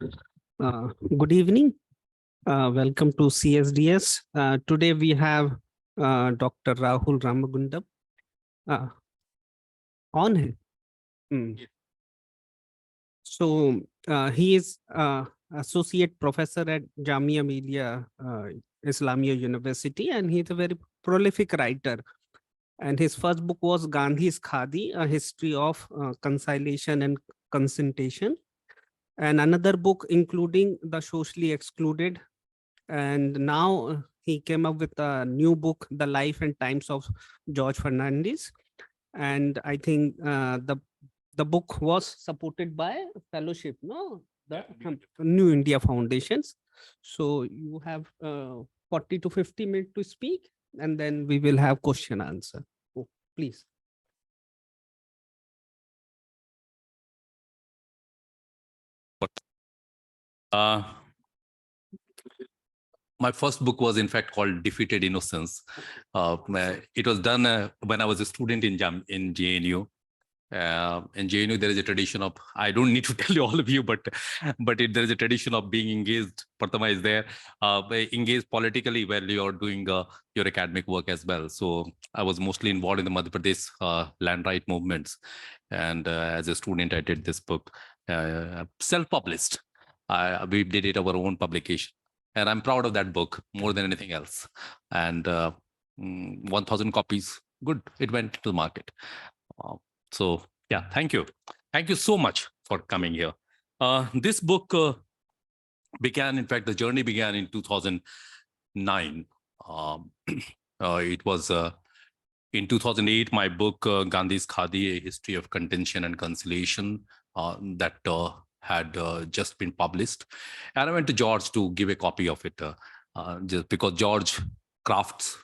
Good evening. Welcome to CSDS. Today we have Dr. Rahul Ramagundam on him. Yeah. So he is associate professor at Jamia Millia Islamia University, and he's a very prolific writer. And his first book was Gandhi's Khadi, A History of Conciliation and Concentration. And another book including The Socially Excluded. And now he came up with a new book, The Life and Times of George Fernandes. And I think the book was supported by fellowship, no? The New India Foundations. So you have 40 to 50 minutes to speak, and then we will have question answer. Oh, please. My first book was in fact called Defeated Innocence. It was done when I was a student in JNU. In JNU, there is a tradition of, I don't need to tell you all of you, but there is a tradition of being engaged. Prathama is there, engaged politically while you're doing your academic work as well. So I was mostly involved in the Madhya Pradesh land right movements. And as a student, I did this book, self-published. We did it our own publication. And I'm proud of that book more than anything else. And 1,000 copies, good, it went to the market. So yeah, thank you. Thank you so much for coming here. This book began, in fact, the journey began in 2009. It was in 2008, my book, Gandhi's Khadi, A History of Contention and Conciliation, that had just been published. And I went to George to give a copy of it, just because George crafts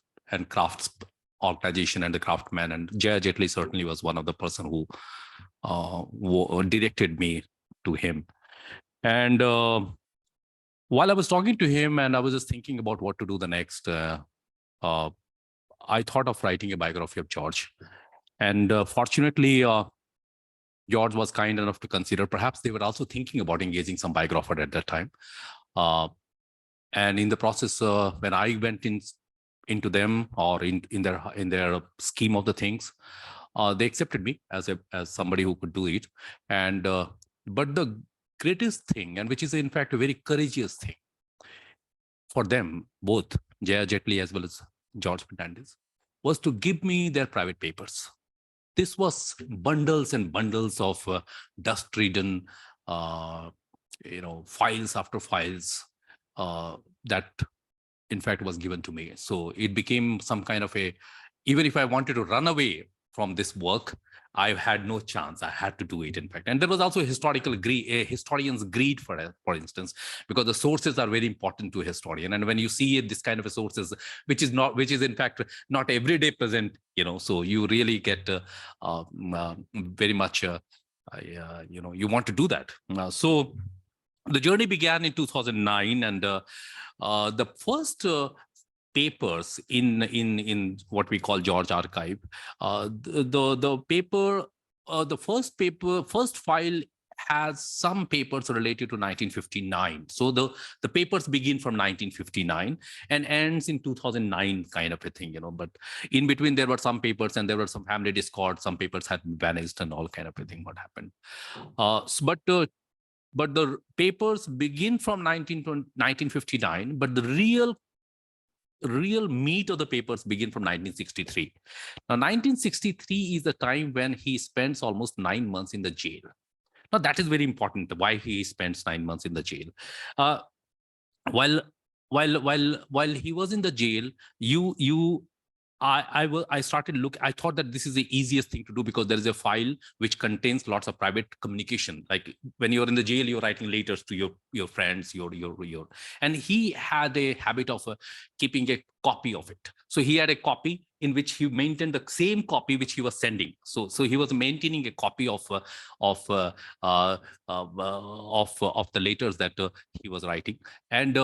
organization and the craftsman, and Jaya Jetli certainly was one of the person who directed me to him. And while I was talking to him and I was just thinking about what to do the next, I thought of writing a biography of George. And fortunately, George was kind enough to consider. Perhaps they were also thinking about engaging some biographer at that time. And in the process, when I went into them or in their scheme of the things, they accepted me as somebody who could do it. And but the greatest thing, and which is in fact a very courageous thing for them, both Jaya Jetli as well as George Fernandes, was to give me their private papers. This was bundles and bundles of dust-ridden, files after files that in fact was given to me. So it became some kind of even if I wanted to run away from this work, I had no chance. I had to do it, in fact. And there was also a historian's greed, for instance, because the sources are very important to a historian. And when you see this kind of sources, which is in fact not every day present, so you really get very much, you want to do that. So the journey began in 2009, and the first papers in what we call George Archive, the first file has some papers related to 1959. So the papers begin from 1959 and ends in 2009, kind of a thing, but in between there were some papers and there were some family discord, some papers had vanished and all kind of a thing, what happened. But the papers begin from 1959, but the real meat of the papers begin from 1963. Now, 1963 is the time when he spends almost 9 months in the jail. Now, that is very important, why he spends 9 months in the jail. While he was in the jail, I started I thought that this is the easiest thing to do, because there is a file which contains lots of private communication. Like when you're in the jail, you're writing letters to your friends, and he had a habit of keeping a copy of it. So he had a copy in which he maintained the same copy which he was sending. So he was maintaining a copy of the letters that he was writing. And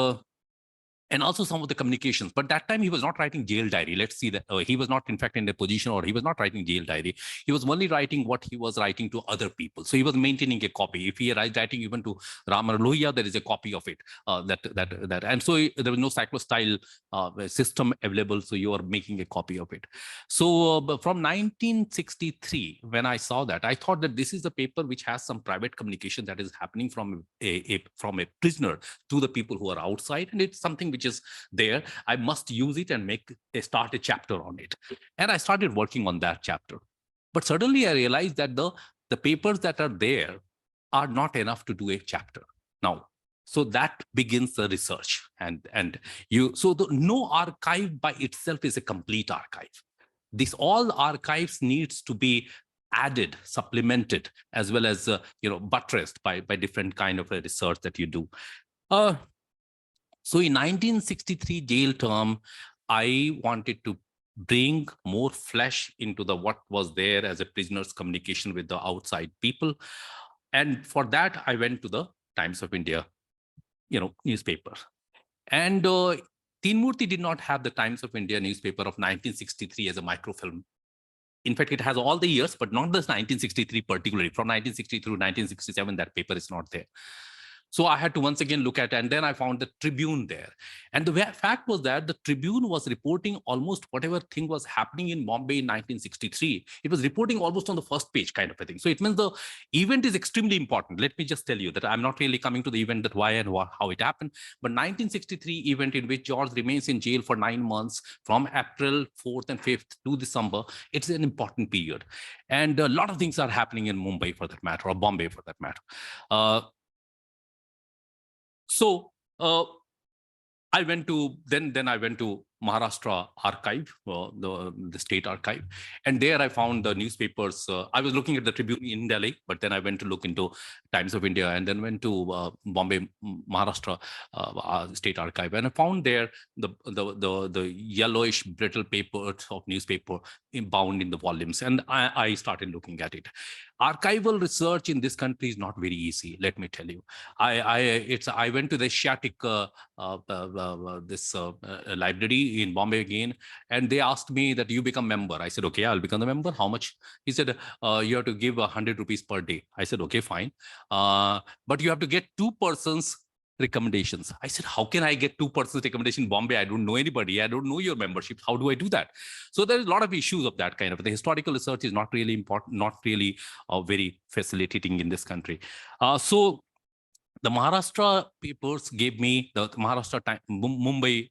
and also some of the communications. But that time he was not writing jail diary. Let's see that he was not, in fact, in a position, or he was not writing jail diary. He was only writing what he was writing to other people. So he was maintaining a copy. If he was writing even to Rama Lohiya, there is a copy of it. And so there was no cyclostyle system available. So you are making a copy of it. So from 1963, when I saw that, I thought that this is a paper which has some private communication that is happening from a prisoner to the people who are outside, and it's something which is there. I must use it and start a chapter on it. And I started working on that chapter. But suddenly I realized that the papers that are there are not enough to do a chapter. Now, so that begins the research. No archive by itself is a complete archive. All archives needs to be added, supplemented, as well as buttressed by different kind of a research that you do. So in 1963 jail term, I wanted to bring more flesh into what was there as a prisoner's communication with the outside people. And for that, I went to the Times of India, newspaper. And Tinmurti did not have the Times of India newspaper of 1963 as a microfilm. In fact, it has all the years, but not the 1963 particularly. From 1960 through 1967, that paper is not there. So I had to once again look at it, and then I found the Tribune there. And the fact was that the Tribune was reporting almost whatever thing was happening in Bombay in 1963. It was reporting almost on the first page kind of a thing. So it means the event is extremely important. Let me just tell you that I'm not really coming to the event, that why and how it happened. But 1963 event in which George remains in jail for 9 months from April 4th and 5th to December, it's an important period. And a lot of things are happening in Mumbai for that matter, or Bombay for that matter. So I went to Maharashtra archive, the state archive, and there I found the newspapers. I was looking at the Tribune in Delhi, but then I went to look into Times of India, and then went to Bombay, Maharashtra state archive, and I found there the yellowish brittle paper of newspaper bound in the volumes, and I started looking at it. Archival research in this country is not very easy, let me tell you. I went to the Asiatic library in Bombay again, and they asked me that you become member. I said, okay, I'll become the member. How much? He said, you have to give 100 rupees per day. I said, okay, fine. But you have to get 2 persons recommendations. I said, how can I get 2 persons recommendation in Bombay? I don't know anybody. I don't know your membership. How do I do that? So there's a lot of issues of that kind of. The historical research is not really important, not really very facilitating in this country. So the Maharashtra papers gave me the Maharashtra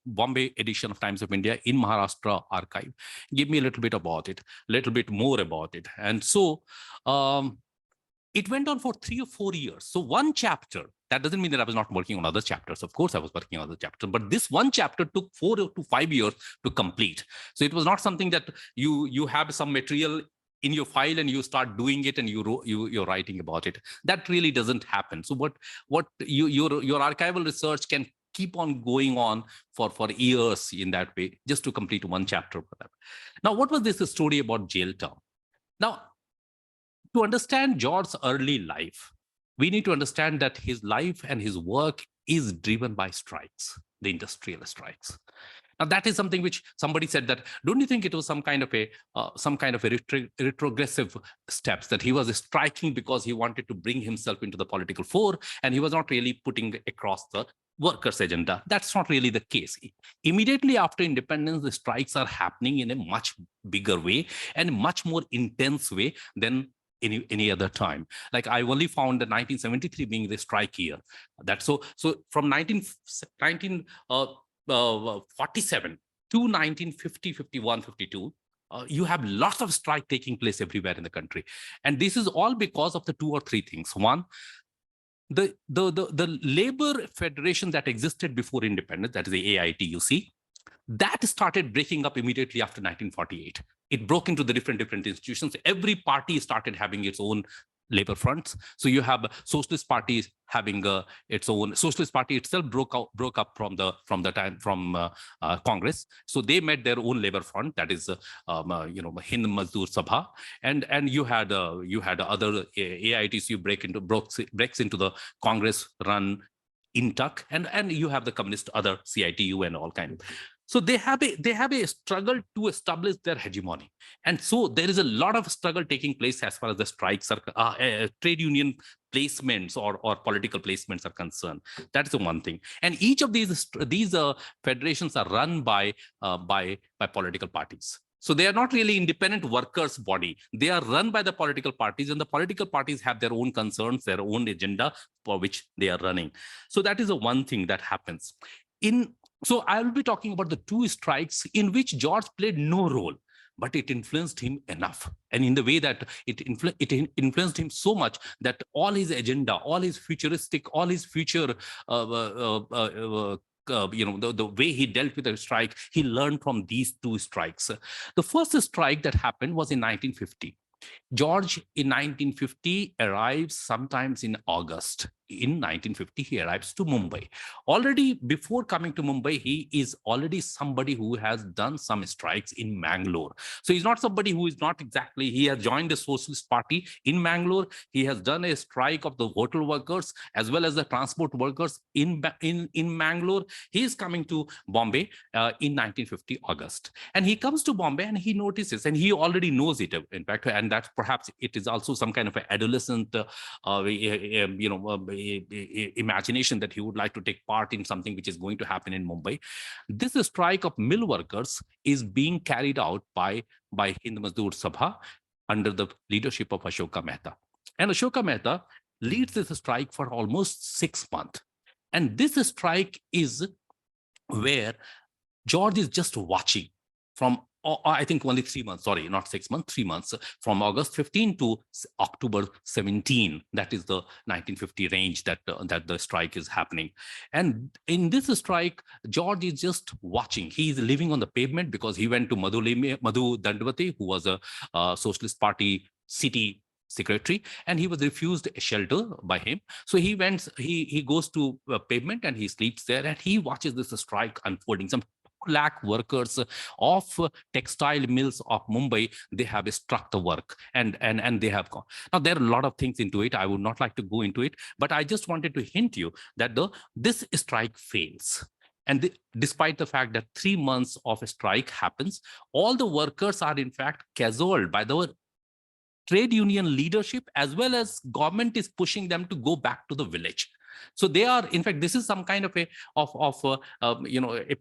Bombay edition of Times of India in Maharashtra archive, gave me a little bit about it, a little bit more about it. And so it went on for 3 or 4 years. So one chapter, that doesn't mean that I was not working on other chapters. Of course, I was working on other chapters, but this one chapter took 4 to 5 years to complete. So it was not something that you have some material in your file and you start doing it and you're writing about it. That really doesn't happen. So what your archival research can keep on going on for years in that way, just to complete one chapter. Now, what was this story about jail term? Now, to understand George's early life, we need to understand that his life and his work is driven by strikes, the industrial strikes. Now, that is something which somebody said that, don't you think it was some kind of a retrogressive steps, that he was striking because he wanted to bring himself into the political fore and he was not really putting across the workers' agenda? That's not really the case. Immediately after independence, the strikes are happening in a much bigger way and much more intense way than any other time. Like I only found that 1973 being the strike year. That's so from 1947 to 1950, 51, 52, you have lots of strike taking place everywhere in the country. And this is all because of the 2 or 3 things. One, the labor federation that existed before independence, that is the AITUC, that started breaking up immediately after 1948. It broke into the different institutions. Every party started having its own labor fronts. So you have socialist parties having its own. Socialist party itself broke up from Congress. So they made their own labor front, that is Hind Mazdoor Sabha, and you had other AITC breaks into the Congress run Intac, and you have the communist other CITU and all kind. So they have a struggle to establish their hegemony, and so there is a lot of struggle taking place as far as the strikes are trade union placements or political placements are concerned. That's the one thing. And each of these federations are run by political parties. So they are not really independent workers' body. They are run by the political parties, and the political parties have their own concerns, their own agenda for which they are running. So that is the one thing that happens. So I will be talking about the two strikes in which George played no role, but it influenced him enough. And in the way that it influenced him so much that all his agenda, all his futuristic, all his future the way he dealt with the strike, he learned from these two strikes. The first strike that happened was in 1950. George in 1950 arrives sometimes in August. In 1950, he arrives to Mumbai. Already before coming to Mumbai, he is already somebody who has done some strikes in Mangalore. So he's not somebody who is not exactly, he has joined the Socialist Party in Mangalore. He has done a strike of the hotel workers as well as the transport workers in Mangalore. He is coming to Bombay in 1950 August. And he comes to Bombay and he notices, and he already knows it, in fact, and that perhaps it is also some kind of an adolescent imagination that he would like to take part in something which is going to happen in Mumbai. This strike of mill workers is being carried out by Hind Mazdoor Sabha under the leadership of Ashoka Mehta. And Ashoka Mehta leads this strike for almost 6 months. And this strike is where George is just watching from I think only 3 months, sorry, not 6 months, 3 months, from August 15 to October 17. That is the 1950 range that the strike is happening. And in this strike, George is just watching. He is living on the pavement because he went to Madhu Dandavati, who was a Socialist Party city secretary, and he was refused a shelter by him. So he goes to pavement and he sleeps there, and he watches this strike unfolding. Some 2 lakh workers of textile mills of Mumbai, they have struck the work and they have gone. Now, there are a lot of things into it. I would not like to go into it, but I just wanted to hint you that this strike fails. And despite the fact that 3 months of a strike happens, all the workers are in fact cajoled by the trade union leadership, as well as government is pushing them to go back to the village. So they are, in fact, this is some kind of a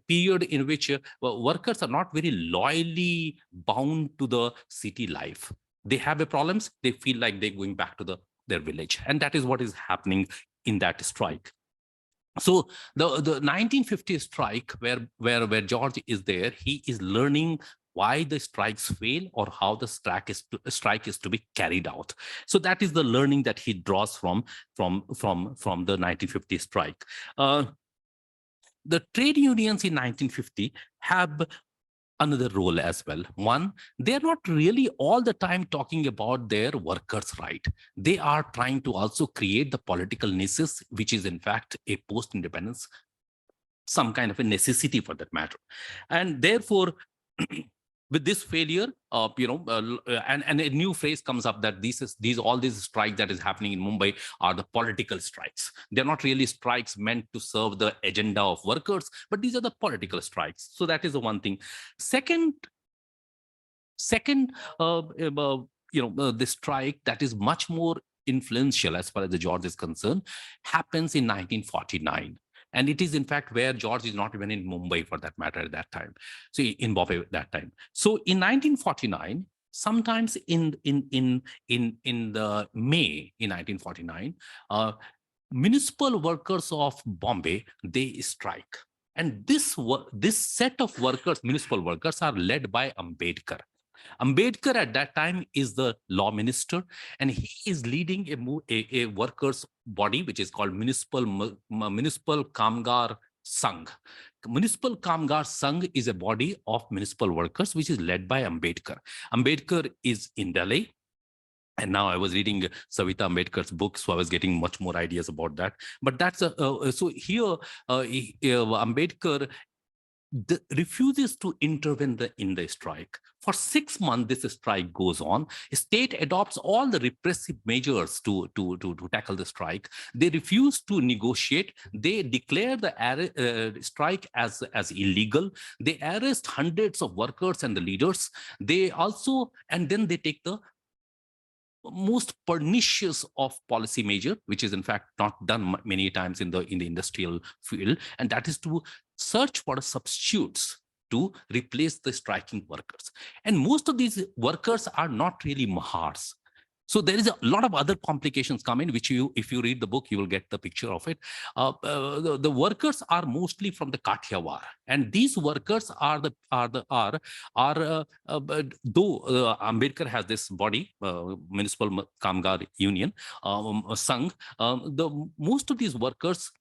period in which workers are not very loyally bound to the city life. They have a problems. They feel like they're going back to their village, and that is what is happening in that strike. So the 1950 strike, where George is there, he is learning why the strikes fail or how the strike is to be carried out. So that is the learning that he draws from the 1950 strike. The trade unions in 1950 have another role as well. One, they're not really all the time talking about their workers' right. They are trying to also create the political niches, which is in fact a post-independence, some kind of a necessity for that matter. And therefore, with this failure, and a new phrase comes up that all these strikes that is happening in Mumbai are the political strikes. They're not really strikes meant to serve the agenda of workers, but these are the political strikes. So that is the one thing. Second, the strike that is much more influential as far as the George is concerned happens in 1949. And it is in fact where George is not even in Mumbai for that matter at that time. So in Bombay at that time. So in 1949, sometimes in the May in 1949, municipal workers of Bombay, they strike. And this set of workers, municipal workers, are led by Ambedkar. Ambedkar at that time is the law minister, and he is leading a workers' body which is called Municipal Kamgar Sangh. Municipal Kamgar Sangh is a body of municipal workers which is led by Ambedkar. Ambedkar is in Delhi. And now I was reading Savita Ambedkar's book, so I was getting much more ideas about that. But that's so here Ambedkar refuses to intervene in the strike. For 6 months, this strike goes on. State adopts all the repressive measures to tackle the strike. They refuse to negotiate. They declare the strike as illegal. They arrest hundreds of workers and the leaders. They also, and then they take the most pernicious of policy measure, which is in fact not done many times in the industrial field, and that is to search for substitutes to replace the striking workers. And most of these workers are not really Mahars. So there is a lot of other complications come in, which if you read the book, you will get the picture of it. The workers are mostly from the Kathiawar, and these workers though Ambedkar has this body, Municipal Kamgar Union, Sangh, most of these workers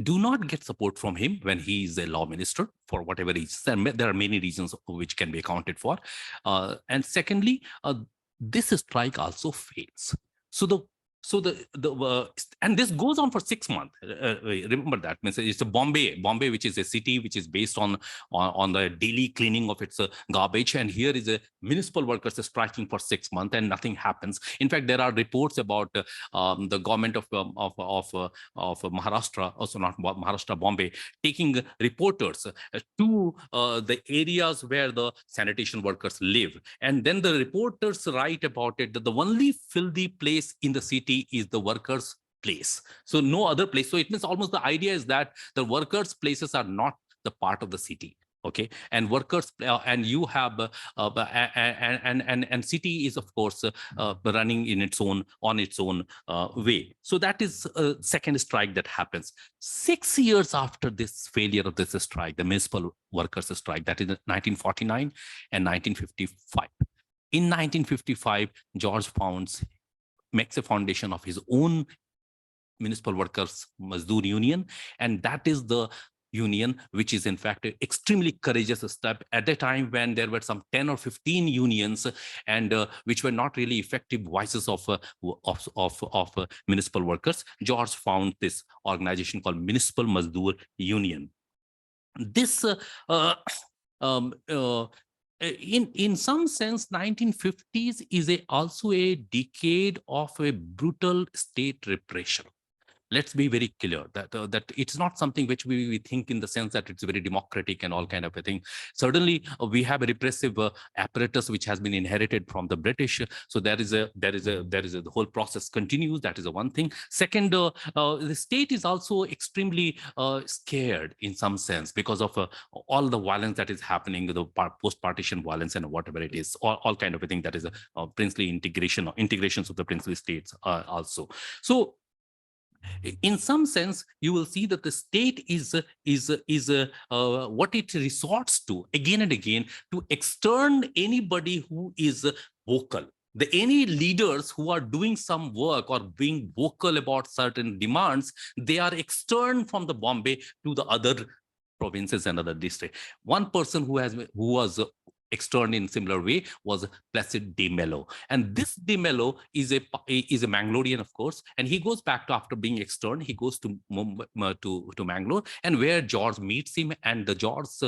do not get support from him when he is a law minister for whatever reasons. There are many reasons which can be accounted for. And secondly, this strike also fails. And this goes on for 6 months. Remember that. It's a Bombay, which is a city which is based on the daily cleaning of its garbage. And here is a municipal workers striking for 6 months and nothing happens. In fact, there are reports about the government of Maharashtra, also not Maharashtra, Bombay, taking reporters to the areas where the sanitation workers live. And then the reporters write about it that the only filthy place in the city is the workers' place. So no other place. So it means almost the idea is that the workers' places are not the part of the city. Okay, and workers and you have and city is of course running in its own way. So that is a second strike that happens 6 years after this failure of this strike, the municipal workers strike, that is 1949 and 1955. In 1955, George makes a foundation of his own Municipal Workers Mazdoor Union, and that is the union which is in fact an extremely courageous step at a time when there were some 10 or 15 unions and which were not really effective voices of municipal workers. George found this organization called Municipal Mazdoor Union. This in some sense, 1950s is also a decade of a brutal state repression. Let's be very clear that it's not something which we think in the sense that it's very democratic and all kind of a thing. Certainly, we have a repressive apparatus which has been inherited from the British. So the whole process continues. That is the one thing. Second, the state is also extremely scared in some sense because of all the violence that is happening, the post-partition violence and whatever it is, all kind of a thing that is a princely integrations of the princely states also. So in some sense, you will see that the state is what it resorts to again and again to extern anybody who is vocal. Any leaders who are doing some work or being vocal about certain demands, they are externed from the Bombay to the other provinces and other districts. One person who was externed in similar way was Placid de Mello, and this de Mello is a Mangalorean, of course, and he goes back to, after being externed, he goes to Mumbai, to Mangalore, and where George meets him, and the George's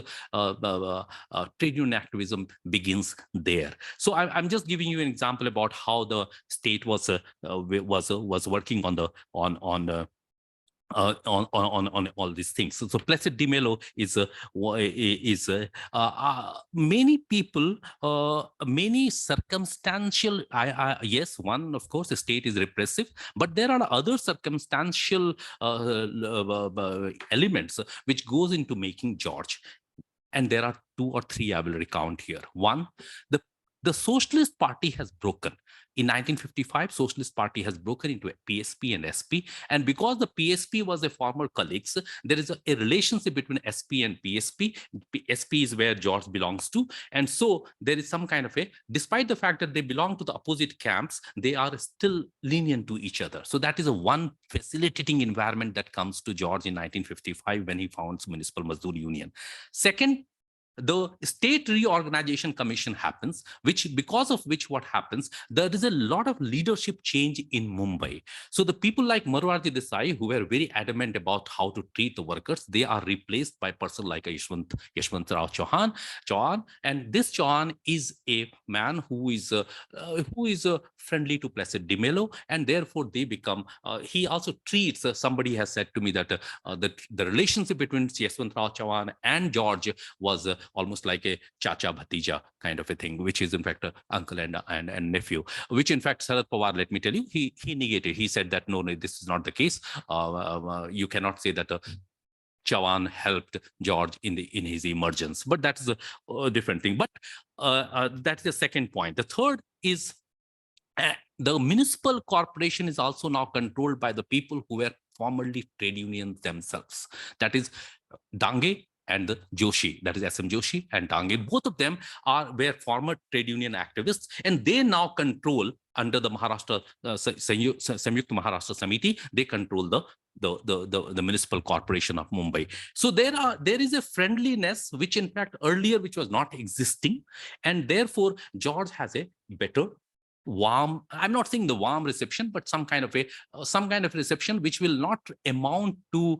trade union activism begins there. So I'm just giving you an example about how the state was working on all these things. So Placid de Mello is many people, many circumstantial. Yes, one, of course, the state is repressive, but there are other circumstantial elements which goes into making George. And there are 2 or 3 I will recount here. One, the Socialist Party has broken. In 1955, Socialist Party has broken into a PSP and SP. And because the PSP was a former colleagues, there is a relationship between SP and PSP. SP is where George belongs to. And so there is some kind of despite the fact that they belong to the opposite camps, they are still lenient to each other. So that is a one facilitating environment that comes to George in 1955 when he founds Municipal Mazdoor Union. Second, the state reorganization commission happens, because of which what happens, there is a lot of leadership change in Mumbai. So the people like Marwardi Desai, who were very adamant about how to treat the workers, they are replaced by a person like Yashwantrao Chauhan. And this Chauhan is a man who is friendly to Placid de Mello, and therefore they become, he also treats, somebody has said to me that the relationship between Yashwantrao Chauhan and George was almost like a chacha bhatija kind of a thing, which is in fact uncle and nephew, which in fact Sharad Pawar, let me tell you, he negated. He said that no, this is not the case. You cannot say that Chauhan helped George in his emergence, but that's a different thing. But that's the second point. The third is the municipal corporation is also now controlled by the people who were formerly trade unions themselves. That is Dange and the Joshi, that is SM Joshi and Dange. Both of them were former trade union activists, and they now control under the Maharashtra Samyukt Maharashtra Samiti. They control the municipal corporation of Mumbai. So there is a friendliness which in fact earlier which was not existing, and therefore George has a better warm, I'm not saying the warm reception, but some kind of reception which will not amount to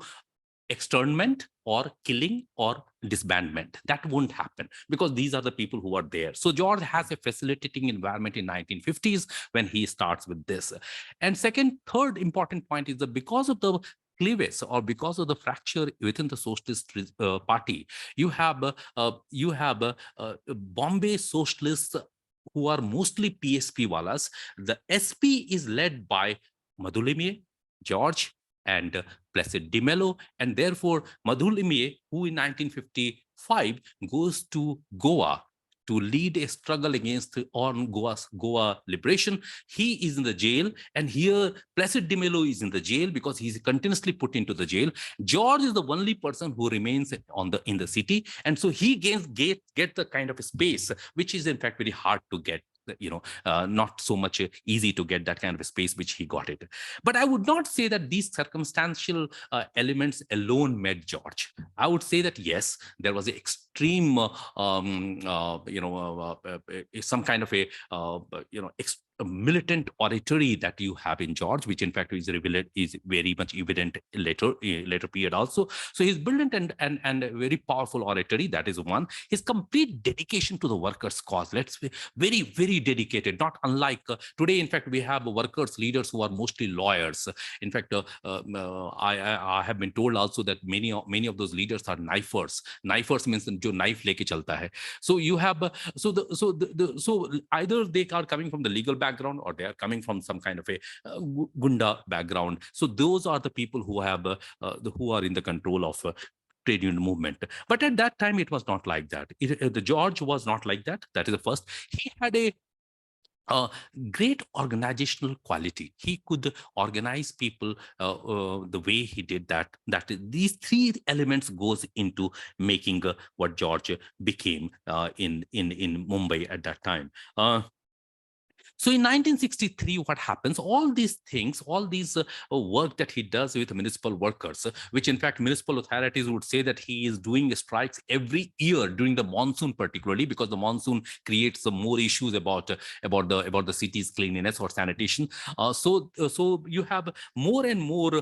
externment or killing or disbandment. That won't happen because these are the people who are there. So George has a facilitating environment in 1950s when he starts with this. And third important point is that because of the cleavage or because of the fracture within the socialist party, you have Bombay socialists who are mostly PSP walas. The SP is led by Madhulimiye, George, and Placid de Mello, and therefore Madhulimiye, who in 1955 goes to Goa to lead a struggle against Goa liberation. He is in the jail, and here Placid de Mello is in the jail because he's continuously put into the jail. George is the only person who remains in the city, and so he gets the kind of a space which is in fact very hard to get. Not so much easy to get that kind of a space which he got it. But I would not say that these circumstantial elements alone made George. I would say that yes, there was an extreme, some kind of a militant oratory that you have in George, which in fact is very much evident later period also. So his brilliant and very powerful oratory, that is one. His complete dedication to the workers' cause. Let's be very, very dedicated. Not unlike today. In fact, we have workers leaders who are mostly lawyers. In fact, I have been told also that many of those leaders are knifers. Knifers means jo knife leke chalta hai. So you have so either they are coming from the legal background or they are coming from some kind of a gunda background. So those are the people who have who are in the control of trade union movement. But at that time, it was not like that. The George was not like that. That is the first. He had a great organizational quality. He could organize people the way he did that. These three elements goes into making what George became in Mumbai at that time. So in 1963, what happens? All these things, all these work that he does with municipal workers, which in fact municipal authorities would say that he is doing strikes every year during the monsoon, particularly because the monsoon creates some more issues about the city's cleanliness or sanitation. So you have more and more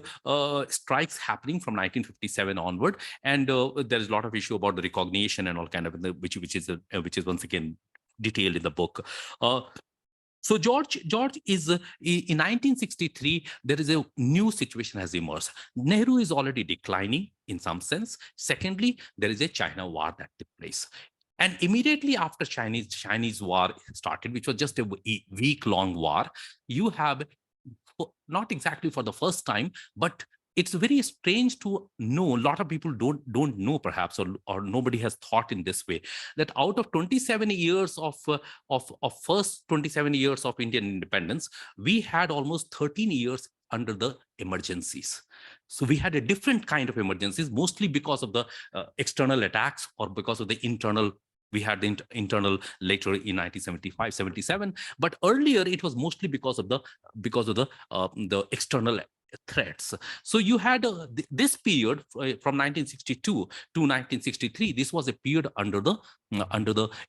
strikes happening from 1957 onward, and there is a lot of issue about the recognition and all kind of which is once again detailed in the book. So George is in 1963, there is a new situation has emerged. Nehru is already declining in some sense. Secondly, there is a China war that took place. And immediately after Chinese war started, which was just a week-long war, you have, not exactly for the first time, but it's very strange to know, a lot of people don't know perhaps, or nobody has thought in this way, that out of 27 years of first 27 years of Indian independence, we had almost 13 years under the emergencies. So we had a different kind of emergencies, mostly because of the external attacks or because of the internal. We had the internal later in 1975, 77, but earlier it was mostly because of the external threats. So you had this period from 1962 to 1963. This was a period under the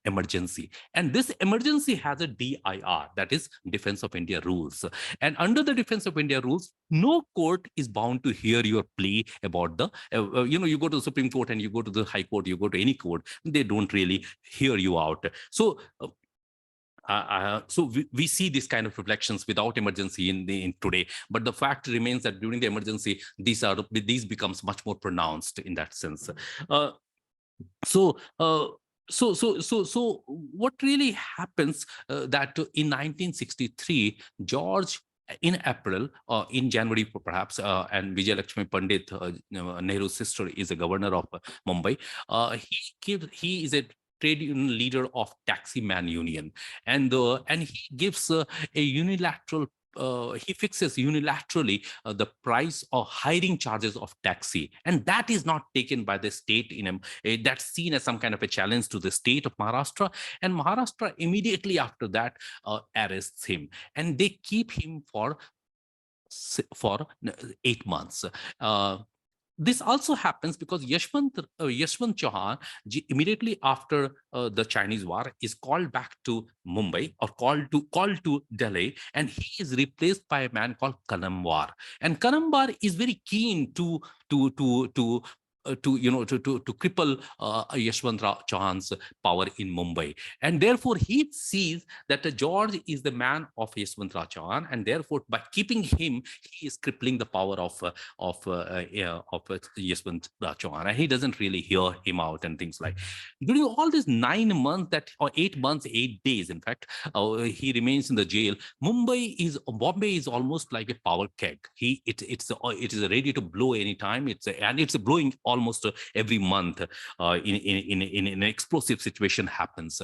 emergency, and this emergency has a DIR, that is Defense of India rules. And under the Defense of India rules, no court is bound to hear your plea about the you go to the Supreme Court and you go to the High Court, you go to any court, they don't really hear you out. So we see this kind of reflections without emergency in today, but the fact remains that during the emergency, these becomes much more pronounced in that sense. So what really happens that in 1963, George, in April, in January perhaps, and Vijay Lakshmi Pandit, Nehru's sister, is a governor of Mumbai. He is a trade union leader of Taxi Man Union, and he gives a unilateral. He fixes unilaterally the price or hiring charges of taxi, and that is not taken by the state. That's seen as some kind of a challenge to the state of Maharashtra, and Maharashtra immediately after that arrests him, and they keep him for 8 months. This also happens because Yashwant Chauhan, immediately after the Chinese war, is called back to Mumbai, or called to Delhi, and he is replaced by a man called Kanamwar. And Kanamwar is very keen to cripple Yashwant Chauhan's power in Mumbai, and therefore he sees that George is the man of Yashwant Chauhan, and therefore by keeping him, he is crippling the power of Yashwant Chauhan, and he doesn't really hear him out and things like. During all these 9 months, or 8 months, 8 days, in fact, he remains in the jail. Bombay is almost like a power keg. It is ready to blow anytime. It's blowing almost every month. In an explosive situation happens.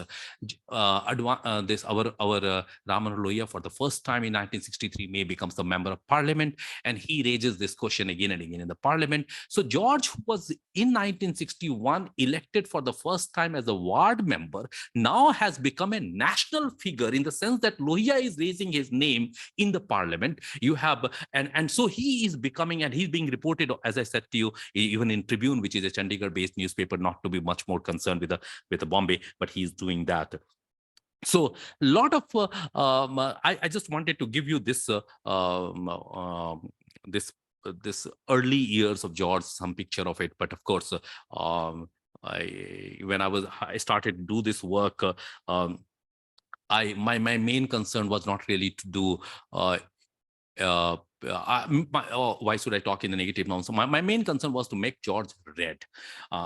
Our Raman Lohiya, for the first time in 1963, May becomes the member of parliament, and he raises this question again and again in the parliament. So George, who was in 1961 elected for the first time as a ward member, now has become a national figure in the sense that Lohiya is raising his name in the parliament. You have, and so he is becoming, and he's being reported, as I said to you, even in Tribune, which is a Chandigarh-based newspaper, not to be much more concerned with the Bombay, but he's doing that. So a lot of I just wanted to give you this this early years of George, some picture of it. But of course, when I started to do this work, my main concern was not really to do why should I talk in the negative now? So my main concern was to make George red. Where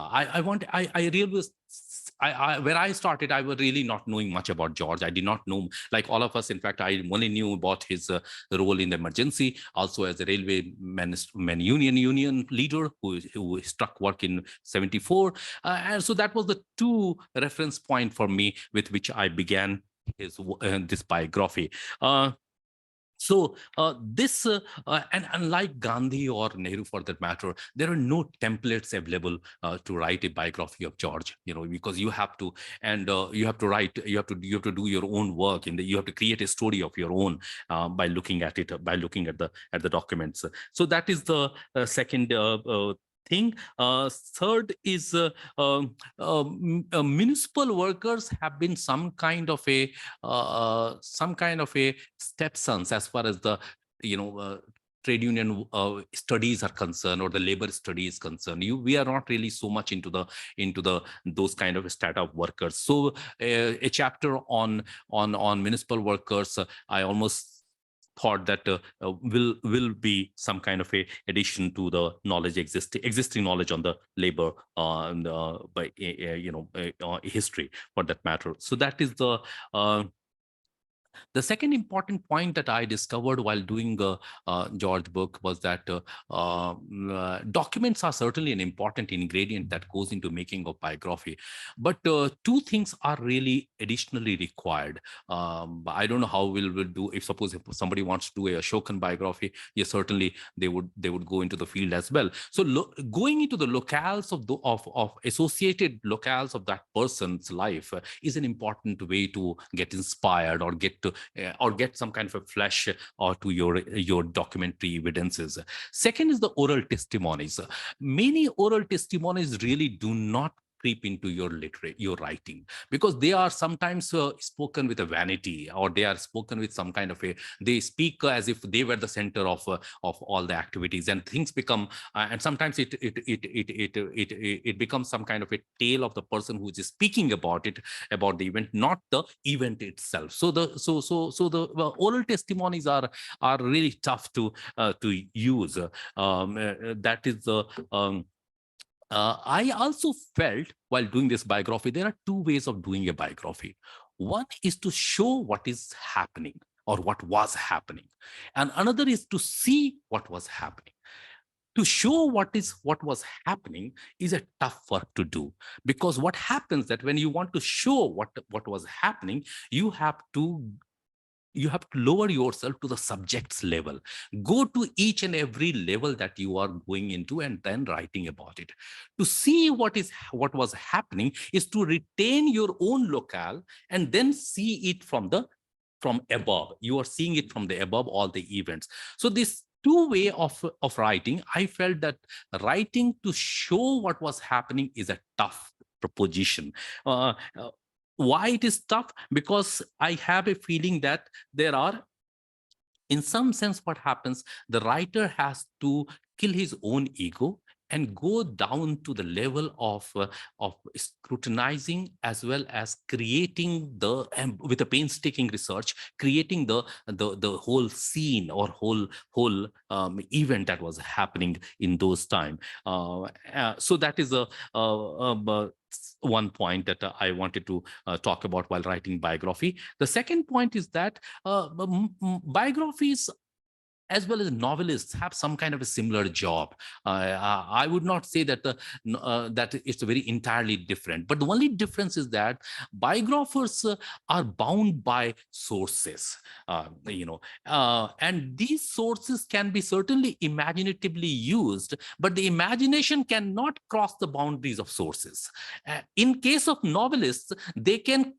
I started, I was really not knowing much about George. I did not know, like all of us. In fact, I only knew about his role in the emergency, also as a railway union leader who struck work in 74. And so that was the two reference point for me with which I began this biography. So this, and unlike Gandhi or Nehru for that matter, there are no templates available to write a biography of George, because you have to, and you have to write, you have to do your own work, and you have to create a story of your own by looking at it, by looking at the documents. So that is the second thing. Third is municipal workers have been some kind of a stepsons as far as the trade union studies are concerned, or the labor studies concerned. We are not really so much into those kind of startup workers. So a chapter on municipal workers, I almost thought that will be some kind of a addition to the knowledge existing knowledge on the labor history for that matter. So that is the second important point that I discovered while doing George book was that documents are certainly an important ingredient that goes into making a biography, but two things are really additionally required. I don't know how we'll do, if somebody wants to do a Ashokan biography, yes, certainly they would go into the field as well. So going into the locales of associated locales of that person's life is an important way to get inspired or get it to, or get some kind of a flesh or to your documentary evidences. Second is the oral testimonies. Many oral testimonies really do not creep into your writing, because they are sometimes spoken with a vanity, or they are spoken with some kind of a, they speak as if they were the center of all the activities, and things become and sometimes it becomes some kind of a tale of the person who is speaking about it, about the event, not the event itself. So the oral testimonies are really tough to use. That is the I also felt while doing this biography, there are two ways of doing a biography. One is to show what is happening or what was happening, and another is to see what was happening. To show what was happening is a tough work to do, because what happens that when you want to show what was happening, you have to lower yourself to the subject's level, go to each and every level that you are going into, and then writing about it. To see what was happening is to retain your own locale and then see it from above. You are seeing it from the above, all the events. So this two way of writing, I felt that writing to show what was happening is a tough proposition. Why it is tough? Because I have a feeling that there are, in some sense, what happens, the writer has to kill his own ego and go down to the level of scrutinizing, as well as creating with a painstaking research, creating the whole scene or whole event that was happening in those times. So that is one point that I wanted to talk about while writing biography. The second point is that biographies as well as novelists have some kind of a similar job. I would not say that that it's very entirely different, but the only difference is that biographers are bound by sources, and these sources can be certainly imaginatively used, but the imagination cannot cross the boundaries of sources. In case of novelists, they can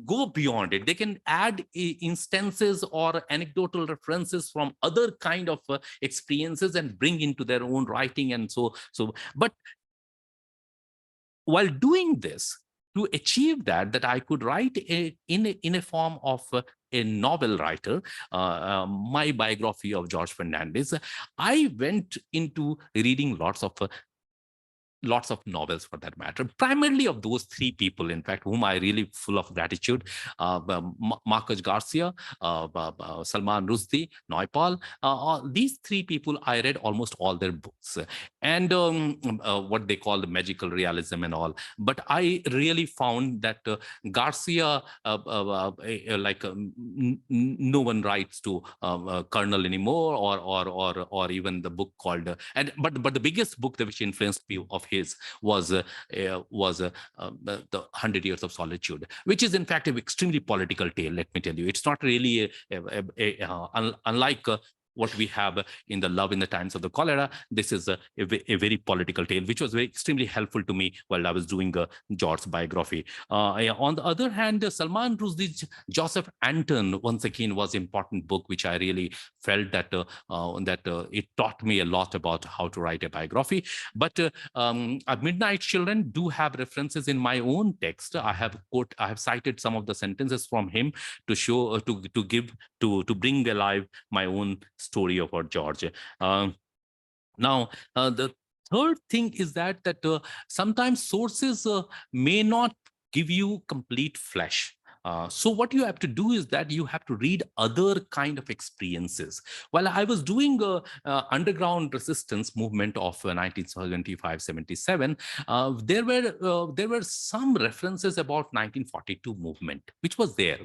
go beyond it. They can add instances or anecdotal references from other kind of experiences and bring into their own writing. And so, but while doing this, to achieve that I could write in a form of a novel writer, my biography of George Fernandes, I went into reading lots of novels, for that matter, primarily of those three people, in fact, whom I really full of gratitude: Marcus Garcia, Salman Rushdie, Naipaul. These three people, I read almost all their books, and what they call the magical realism and all. But I really found that Garcia, no one writes to Colonel anymore, or even the book called but the biggest book which influenced me of his was the 100 Years of Solitude, which is in fact an extremely political tale. Let me tell you, it's not really unlike what we have in the Love in the Times of the Cholera. This is a very political tale, which was extremely helpful to me while I was doing George's biography. On the other hand, Salman Rushdie's Joseph Anton, once again, was an important book, which I really felt that it taught me a lot about how to write a biography. But Midnight Children do have references in my own text. I have cited some of the sentences from him to show, to bring alive my own story about George. Now, the third thing is that sometimes sources may not give you complete flesh. So what you have to do is that you have to read other kind of experiences. While I was doing underground resistance movement of 1975-77, there were some references about 1942 movement, which was there.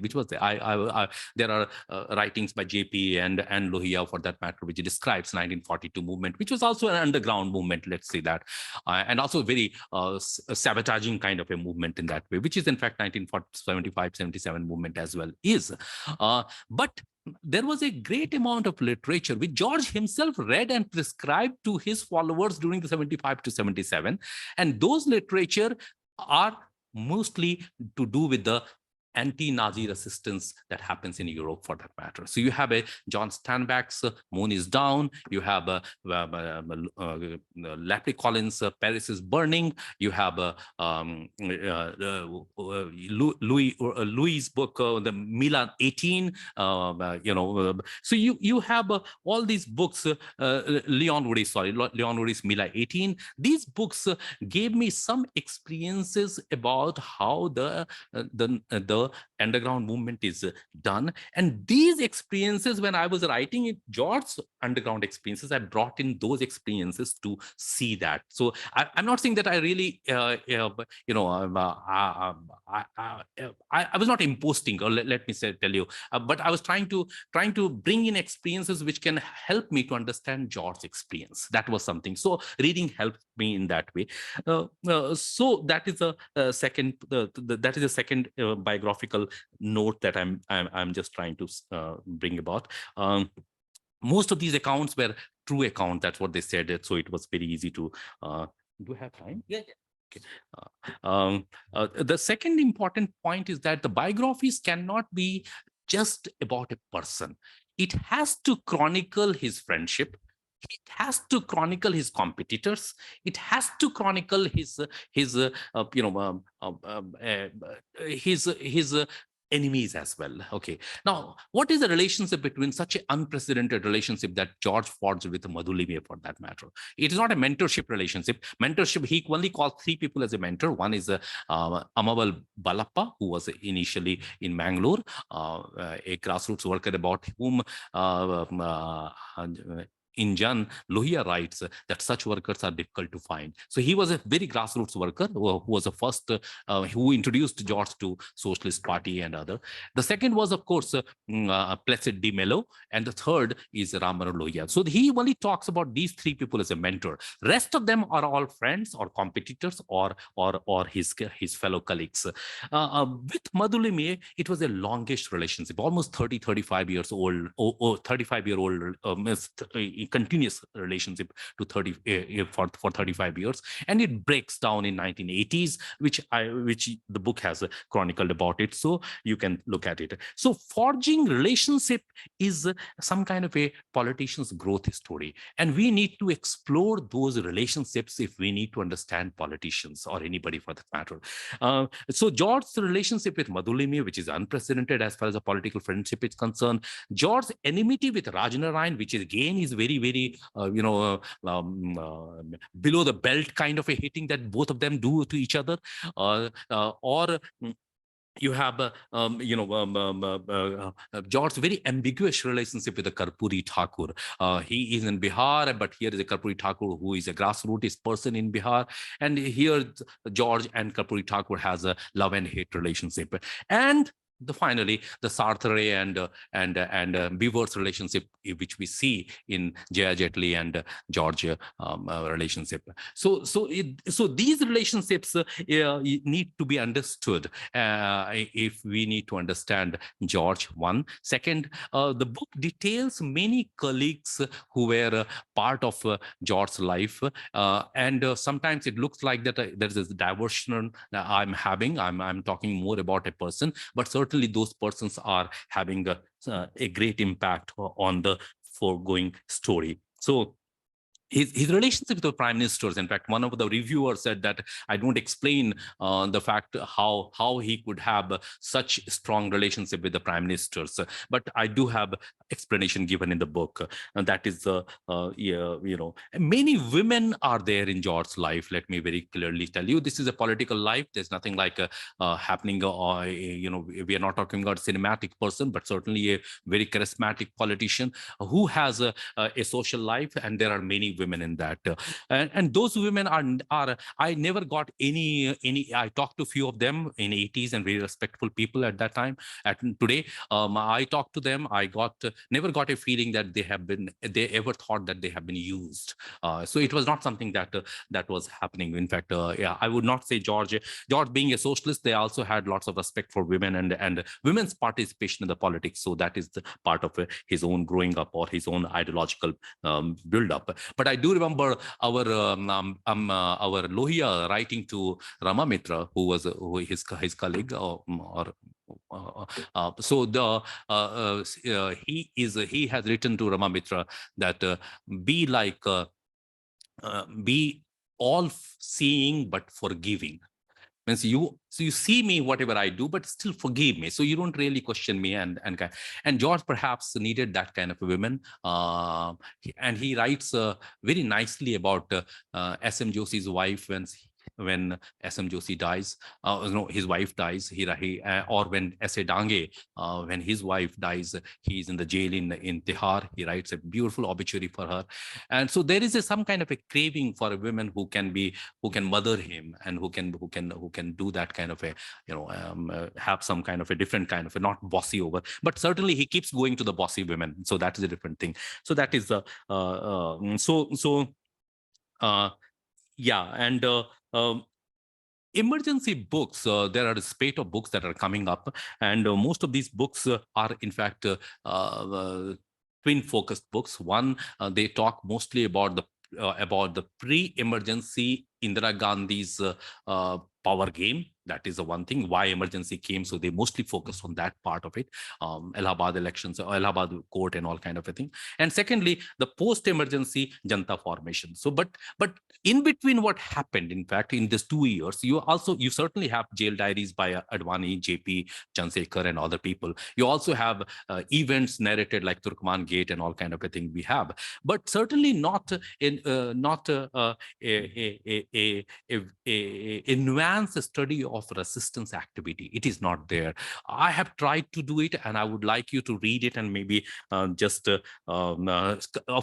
There are writings by JP and Lohia, for that matter, which describes 1942 movement, which was also an underground movement, let's say that, and also very sabotaging kind of a movement in that way, which is in fact 1975-77 movement as well is. But there was a great amount of literature which George himself read and prescribed to his followers during the 75-77, and those literature are mostly to do with the anti-Nazi resistance that happens in Europe for that matter. So you have a John Steinbeck's Moon is Down, you have Lapley Collins' Paris is Burning, you have Louis' book, the Milan 18, so you have all these books, Leon Woody's Milan 18. These books gave me some experiences about how the underground movement is done. And these experiences, when I was writing it, George's underground experiences, I brought in those experiences to see that. So I'm not saying that I really, I was not imposting, or let me tell you, but I was trying to bring in experiences which can help me to understand George's experience. That was something. So reading helped me in that way. So that is a second. That is a second biographical note that I'm just trying to bring about. Most of these accounts were true accounts. That's what they said. So it was very easy to. Do you have time? Yeah. Okay. The second important point is that the biographies cannot be just about a person. It has to chronicle his friendship. It has to chronicle his competitors. It has to chronicle his enemies as well. Okay. Now, what is the relationship between such an unprecedented relationship that George forged with Madhulime for that matter? It is not a mentorship relationship. Mentorship, he only called three people as a mentor. One is Amaval Balappa, who was initially in Mangalore, a grassroots worker about whom Injan Lohia writes that such workers are difficult to find. So he was a very grassroots worker who was the first who introduced George to Socialist Party and other. The second was, of course, Placid de Mello, and the third is Ramana Lohia. So he only talks about these three people as a mentor. Rest of them are all friends or competitors or his fellow colleagues. With Madhulime, it was a longish relationship, almost 35 years old, or 35-year-old continuous relationship to 35 years, and it breaks down in 1980s, which the book has chronicled about it. So you can look at it. So forging relationship is some kind of a politician's growth story, and we need to explore those relationships if we need to understand politicians or anybody for that matter. So George's relationship with Madhulime, which is unprecedented as far as a political friendship is concerned. George's enmity with Rajanarayan, which is again is very below the belt kind of a hitting that both of them do to each other, or you have George's very ambiguous relationship with the Karpuri Thakur. He is in Bihar, but here is a Karpuri Thakur who is a grassroots person in Bihar, and here George and Karpuri Thakur has a love and hate relationship. And finally, the Sartre and Beaver's relationship, which we see in Jaya Jetli and George relationship. So these relationships need to be understood if we need to understand George. One. Second, the book details many colleagues who were part of George's life, and sometimes it looks like that there is a diversion I'm having. I'm talking more about a person, but certainly those persons are having a great impact on the foregoing story. So his relationship with the prime ministers, in fact, one of the reviewers said that I don't explain the fact how he could have such strong relationship with the prime ministers, but I do have explanation given in the book, and that is many women are there in George's life. Let me very clearly tell you, this is a political life. There's nothing like happening. We are not talking about a cinematic person, but certainly a very charismatic politician who has a social life, and there are many women in that, and those women are I never got any. I talked to a few of them in 80s and very respectful people at that time. Today, I talked to them. I never got a feeling that they ever thought that they have been used. So it was not something that was happening. In fact, I would not say George being a socialist, they also had lots of respect for women and women's participation in the politics. So that is the part of his own growing up or his own ideological build up. But I do remember our Lohia writing to Ramamitra, who was his colleague, or he has written to Ramamitra that be like be all seeing but forgiving. Means you see me whatever I do, but still forgive me. So you don't really question me, and George perhaps needed that kind of a woman. And he writes very nicely about S.M. Joshi's wife when S.M. Joshi dies, his wife dies, or when S.A. Dange, when his wife dies, he's in the jail in Tihar. He writes a beautiful obituary for her. And so there is some kind of a craving for a woman who can mother him, and who can do that kind of a, have some kind of a different kind of a, not bossy over, but certainly he keeps going to the bossy women. So that is a different thing. So that is the yeah. And emergency books, there are a spate of books that are coming up, and most of these books are in fact twin focused books. One, they talk mostly about the pre-emergency Indira Gandhi's power game. That is the one thing, why emergency came. So they mostly focus on that part of it, Allahabad elections, Allahabad court and all kind of a thing. And secondly, the post-emergency Janta formation. So, but in between what happened, in fact, in these 2 years, you certainly have jail diaries by Advani, JP, Chansekar and other people. You also have events narrated like Turkman Gate and all kind of a thing we have, but certainly not a nuanced study of resistance activity. It is not there. I have tried to do it, and I would like you to read it, and maybe of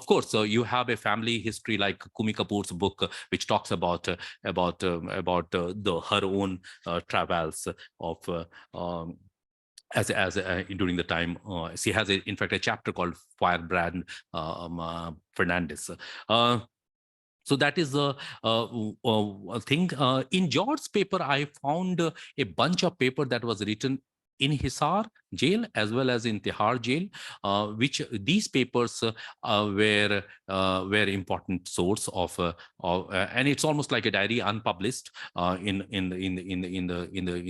course, you have a family history like Kumi Kapoor's book, which talks about her own travels of during the time. She has in fact a chapter called Firebrand Fernandes. So that is a thing. In George's paper, I found a bunch of paper that was written in Hisar jail as well as in Tihar jail, which these papers were important source of, and it's almost like a diary unpublished in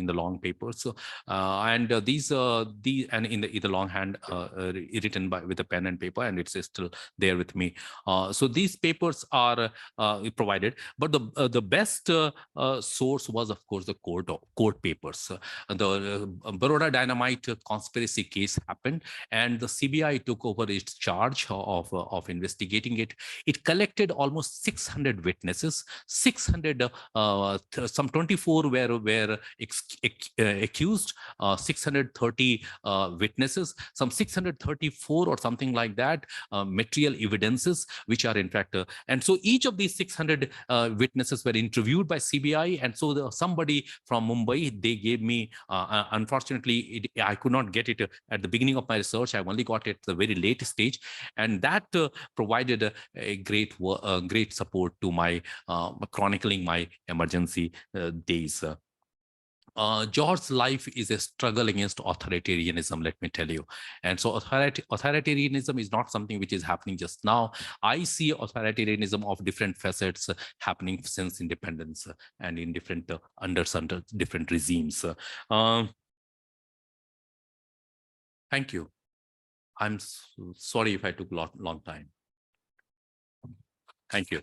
the long papers. And these and in the longhand written with a pen and paper, and it's still there with me. So these papers are provided, but the best source was of course the court papers. The Baroda Dynamite conspiracy case happened, and the CBI took over its charge of investigating it. It collected almost 600 witnesses. 600, some 24 were accused, 630 witnesses, some 634 or something like that material evidences, which are in fact, and so each of these 600 witnesses were interviewed by CBI, and so somebody from Mumbai, they gave me, unfortunately, I could not get it at the beginning of my research. I've only got it at the very late stage, and that provided a great support to my chronicling my emergency days. George's life is a struggle against authoritarianism, let me tell you. And so authoritarianism is not something which is happening just now. I see authoritarianism of different facets happening since independence and in different under different regimes. Thank you. I'm sorry if I took a long time. Thank you.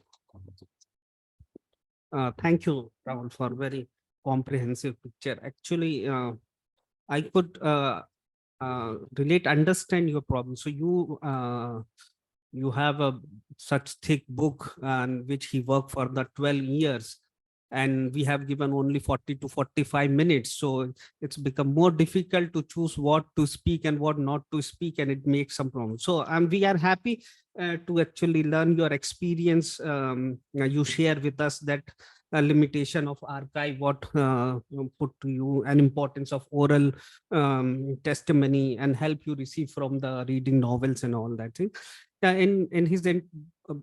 Thank you, Rahul, for very comprehensive picture. Actually, I could understand your problem. So you have a such thick book, and which he worked for the 12 years, and we have given only 40 to 45 minutes. So it's become more difficult to choose what to speak and what not to speak, and it makes some problems. So we are happy to actually learn your experience. You share with us that limitation of archive, what put to you an importance of oral testimony, and help you receive from the reading novels and all that thing. In his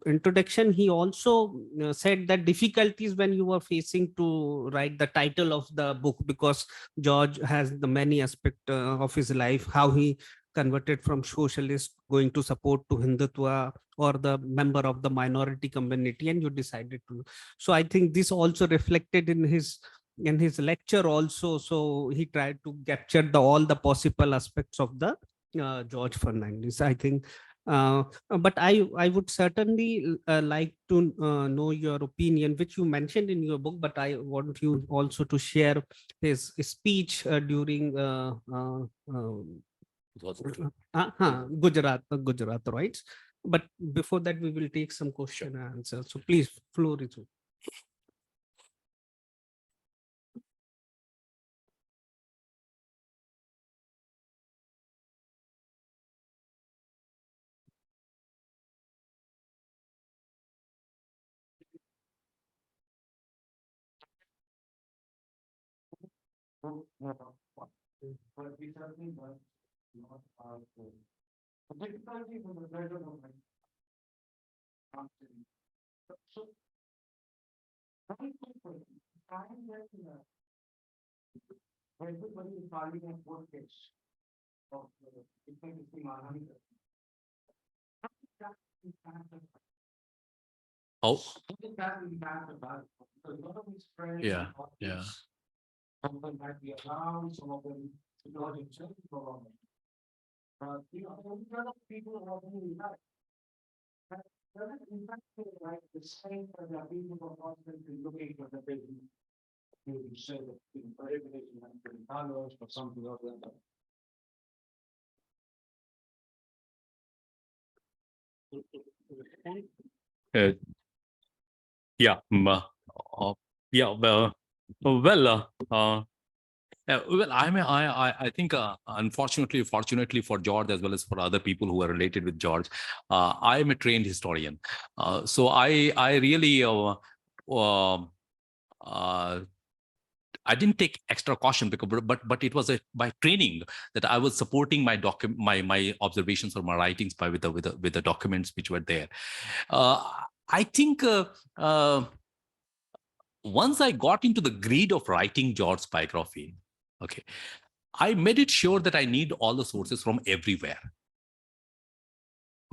introduction, he also said that difficulties when you were facing to write the title of the book, because George has the many aspects of his life, how he converted from socialist going to support to Hindutva, or the member of the minority community, and you decided to. So I think this also reflected in his in his lecture also. So he tried to capture all the possible aspects of the George Fernandes, I think. But I would certainly like to know your opinion, which you mentioned in your book, but I want you also to share his speech during Gujarat rights. But before that, we will take some question and answer. So please, floor is yours. Oh, yeah, yeah. Uh, yeah, yeah. Well, I mean, I think, unfortunately, fortunately for George, as well as for other people who are related with George, I am a trained historian. So I really, I didn't take extra caution because, but it was by training that I was supporting my my observations or my writings by with the documents which were there. I think once I got into the greed of writing George's biography, okay, I made it sure that I need all the sources from everywhere.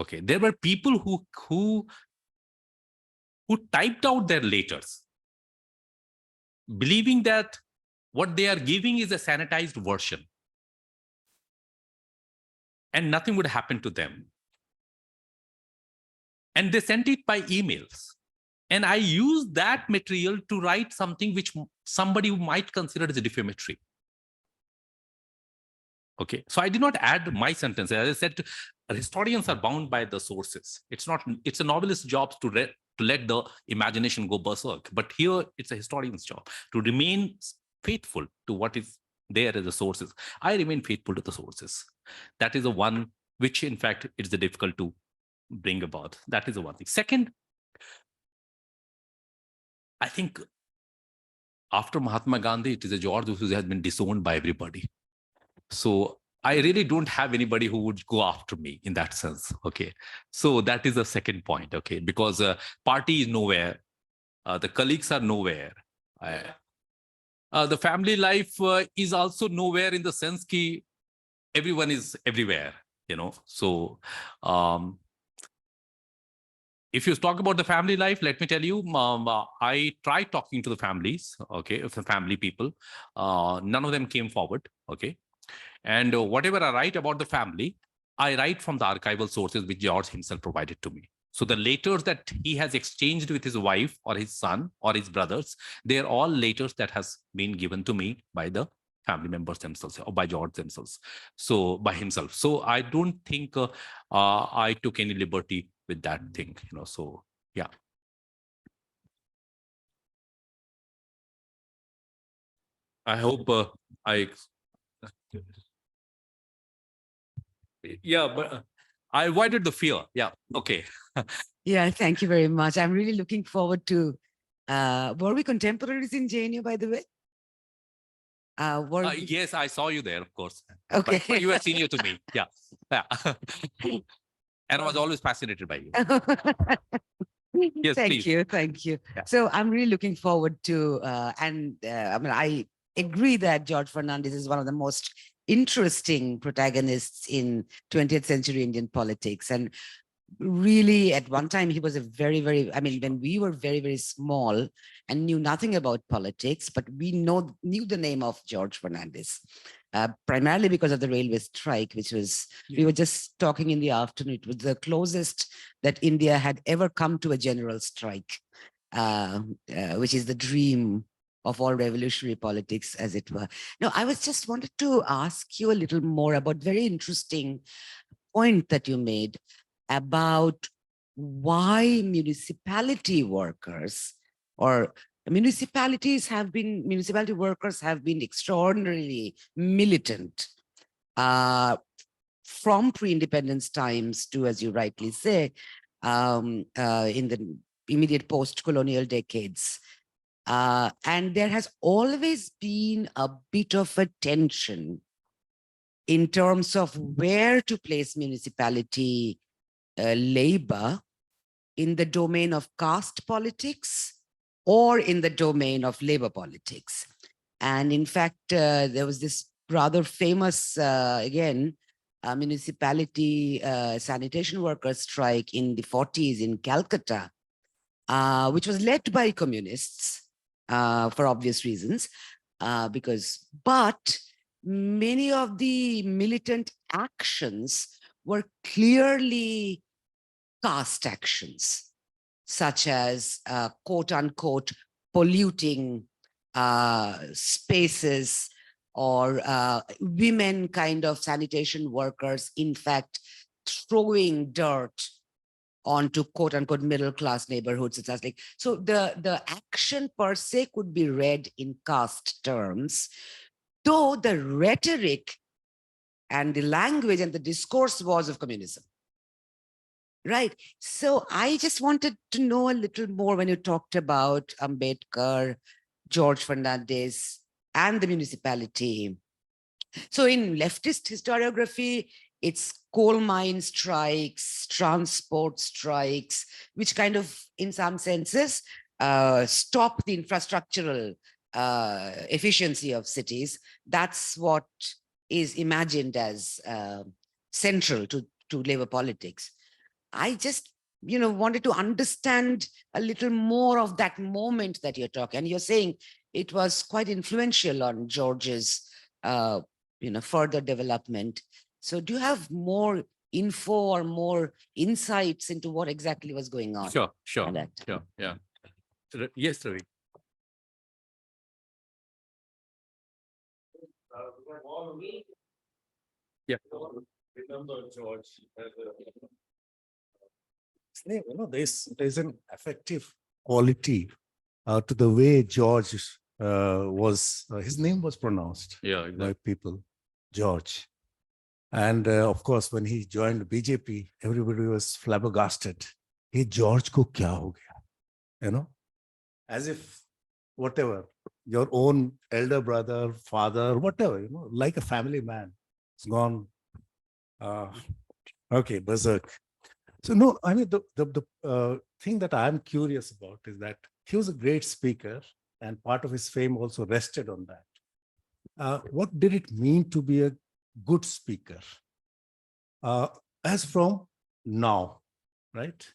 Okay, there were people who typed out their letters, believing that what they are giving is a sanitized version, and nothing would happen to them. And they sent it by emails. And I used that material to write something which somebody might consider as a defamatory. Okay, so I did not add my sentence. As I said, historians are bound by the sources. It's a novelist's job to let the imagination go berserk. But here it's a historian's job to remain faithful to what is there as the sources. I remain faithful to the sources. That is the one which, in fact, it's difficult to bring about. That is the one thing. Second, I think after Mahatma Gandhi, it is a George who has been disowned by everybody. So I really don't have anybody who would go after me in that sense. Okay, so that is the second point. Okay, because party is nowhere, the colleagues are nowhere, the family life is also nowhere in the sense that everyone is everywhere. You know, so if you talk about the family life, let me tell you, I tried talking to the families. Okay, the family people, none of them came forward. Okay. And whatever I write about the family, I write from the archival sources which George himself provided to me. So the letters that he has exchanged with his wife or his son or his brothers, they're all letters that has been given to me by the family members themselves or by George themselves. So by himself. So I don't think I took any liberty with that thing, you know, so yeah. I hope yeah, but I avoided the fear. Yeah. Okay. Yeah, thank you very much. I'm really looking forward to, were we contemporaries in JNU, by the way? Yes, I saw you there, of course. Okay. But you were senior to me. Yeah. Yeah. And I was always fascinated by you. Yes, thank please. you. Thank you. Yeah. So I'm really looking forward to, I mean, I agree that George Fernandes is one of the most interesting protagonists in 20th century Indian politics. And really, at one time, he was a very, very, I mean, when we were very, very small and knew nothing about politics, but we knew the name of George Fernandes, primarily because of the railway strike, which was, we were just talking in the afternoon, it was the closest that India had ever come to a general strike, which is the dream of all revolutionary politics, as it were. Now, I was just wanted to ask you a little more about very interesting point that you made about why municipality workers or municipality workers have been extraordinarily militant from pre-independence times to, as you rightly say, in the immediate post-colonial decades. And there has always been a bit of a tension in terms of where to place municipality labor in the domain of caste politics or in the domain of labor politics. And in fact, there was this rather famous, municipality sanitation workers strike in the 40s in Calcutta, which was led by communists for obvious reasons, but many of the militant actions were clearly caste actions, such as quote unquote polluting spaces, or women kind of sanitation workers, in fact, throwing dirt onto quote unquote middle class neighborhoods. So the action per se could be read in caste terms, though the rhetoric and the language and the discourse was of communism. Right. So I just wanted to know a little more when you talked about Ambedkar, George Fernandes, and the municipality. So in leftist historiography, it's coal mine strikes, transport strikes, which kind of, in some senses, stop the infrastructural efficiency of cities. That's what is imagined as central to labor politics. I just, wanted to understand a little more of that moment that you're talking. And you're saying it was quite influential on George's, further development. So do you have more info or more insights into what exactly was going on? Sure. Yeah. Yes, Ravi. Yeah. Remember George as there's an effective quality to the way George was, his name was pronounced by people, George. And of course, when he joined BJP, everybody was flabbergasted. Hey, George ko kya ho gaya? As if whatever, your own elder brother, father, whatever, like a family man, it's gone, berserk. So no, I mean, the thing that I'm curious about is that he was a great speaker, and part of his fame also rested on that. What did it mean to be a good speaker? As from now, right?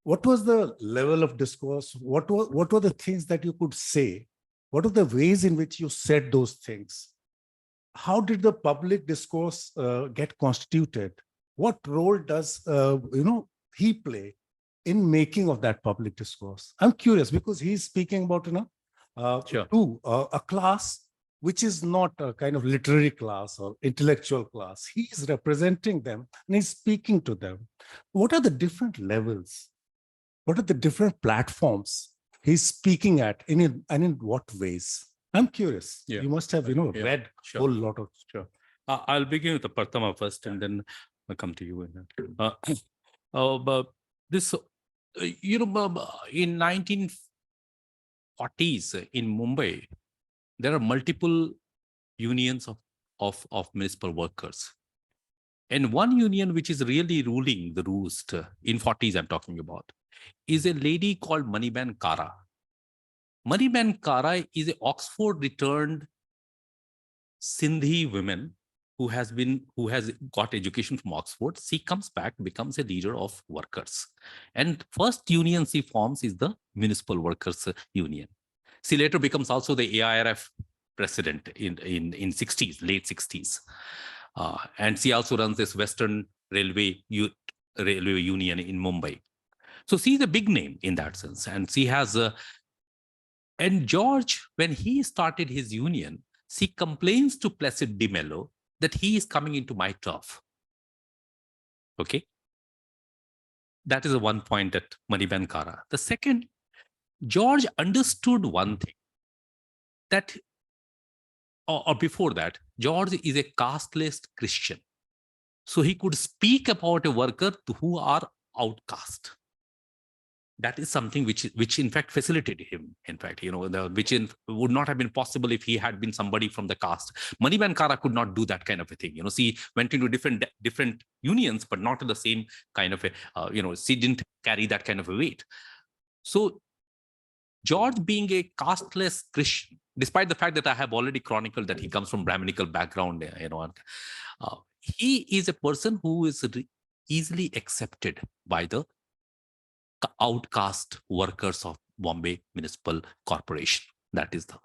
What was the level of discourse? What were the things that you could say? What are the ways in which you said those things? How did the public discourse get constituted? What role does he play in making of that public discourse? I'm curious because he's speaking about a class which is not a kind of literary class or intellectual class. He's representing them and he's speaking to them. What are the different levels? What are the different platforms he's speaking at, and in what ways? I'm curious. Yeah. You must have, read a whole lot of. Sure. I'll begin with the Prathama first, and then I'll come to you. But this, in 1940s in Mumbai, there are multiple unions of municipal workers. And one union which is really ruling the roost in 40s, I'm talking about, is a lady called Maniben Kara. Maniben Kara is an Oxford-returned Sindhi woman who has got education from Oxford. She comes back, becomes a leader of workers. And first union she forms is the Municipal Workers Union. She later becomes also the AIRF president in 60s, late 60s. And she also runs this Western Railway Union in Mumbai. So she's a big name in that sense. And she has and George, when he started his union, she complains to Placide de Mello that he is coming into my turf. Okay. That is the one point at Maniben Kara. The second, George understood one thing, that, or before that, George is a casteless Christian. So he could speak about a worker who are outcast. That is something which in fact facilitated him. In fact, would not have been possible if he had been somebody from the caste. Maniben Kara could not do that kind of a thing. She went into different unions, but not in the same kind of a, she didn't carry that kind of a weight. So George, being a casteless Christian, despite the fact that I have already chronicled that he comes from Brahminical background, he is a person who is easily accepted by the outcast workers of Bombay Municipal Corporation. That is the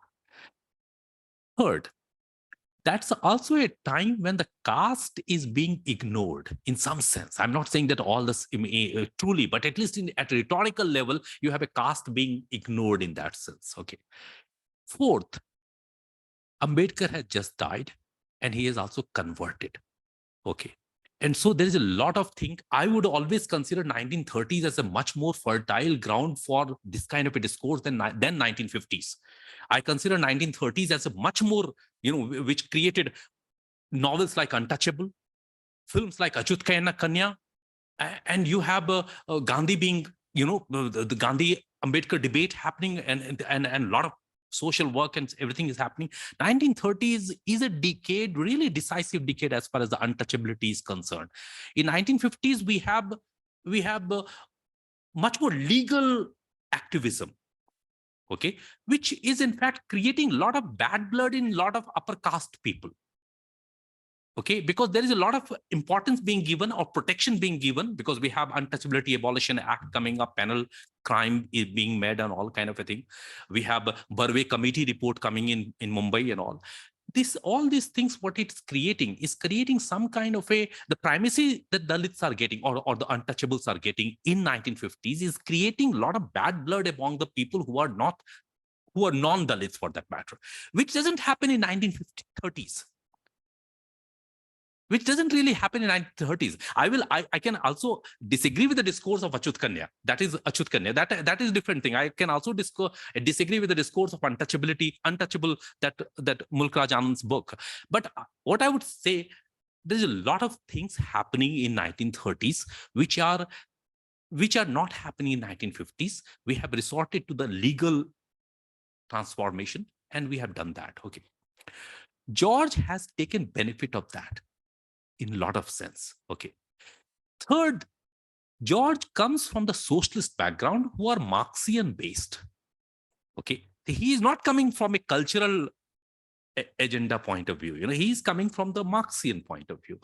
third. That's also a time when the caste is being ignored in some sense. I'm not saying that all this truly, but at least at a rhetorical level, you have a caste being ignored in that sense. Okay. Fourth, Ambedkar has just died and he is also converted. Okay. And so there is a lot of things. I would always consider 1930s as a much more fertile ground for this kind of a discourse than 1950s. I consider 1930s as a much more, which created novels like Untouchable, films like Achut Kanya, and you have Gandhi being, the Gandhi Ambedkar debate happening, and a lot of social work and everything is happening. 1930s is a decade, really decisive decade as far as the untouchability is concerned. In 1950s, we have much more legal activism, okay, which is in fact creating a lot of bad blood in a lot of upper caste people. Okay, because there is a lot of importance being given or protection being given, because we have Untouchability Abolition Act coming up, penal crime is being made and all kind of a thing. We have a Barve committee report coming in Mumbai and all. All these things, what it's creating is creating some kind of the primacy that Dalits are getting or the untouchables are getting in 1950s is creating a lot of bad blood among the people who are non-Dalits for that matter, which doesn't happen in 1930s. Which doesn't really happen in 1930s. I can also disagree with the discourse of Achut Kanya. That is Achut Kanya. That is a different thing. I can also disagree with the discourse of untouchable, that Mulk Raj Anand's book. But what I would say, there's a lot of things happening in 1930s which are not happening in 1950s. We have resorted to the legal transformation, and we have done that. Okay. George has taken benefit of that in a lot of sense. Okay. Third, George comes from the socialist background who are Marxian based. Okay. He is not coming from a cultural agenda point of view. He is coming from the Marxian point of view.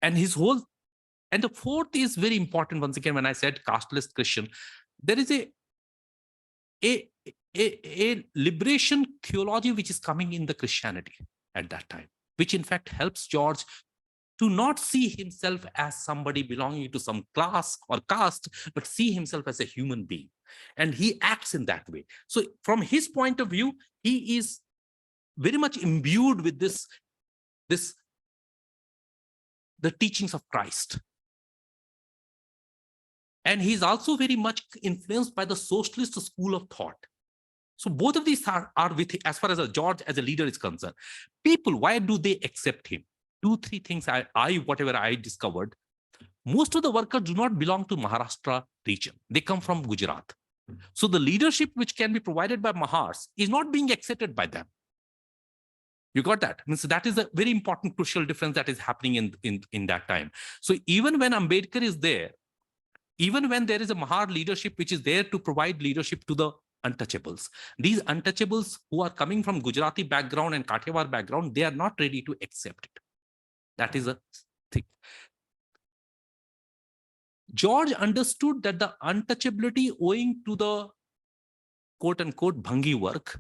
And the fourth is very important. Once again, when I said casteless Christian, there is a liberation theology which is coming in the Christianity at that time, which in fact helps George to not see himself as somebody belonging to some class or caste, but see himself as a human being. And he acts in that way. So from his point of view, he is very much imbued with the teachings of Christ. And he's also very much influenced by the socialist school of thought. So both of these are with, as far as George as a leader is concerned. People, why do they accept him? 2-3 things whatever I discovered. Most of the workers do not belong to Maharashtra region. They come from Gujarat. So the leadership which can be provided by Mahars is not being accepted by them. You got that? So that is a very important, crucial difference that is happening in that time. So even when Ambedkar is there, even when there is a Mahar leadership which is there to provide leadership to the untouchables. These untouchables who are coming from Gujarati background and Kathiawar background, they are not ready to accept it. That is a thing. George understood that the untouchability owing to the quote unquote Bhangi work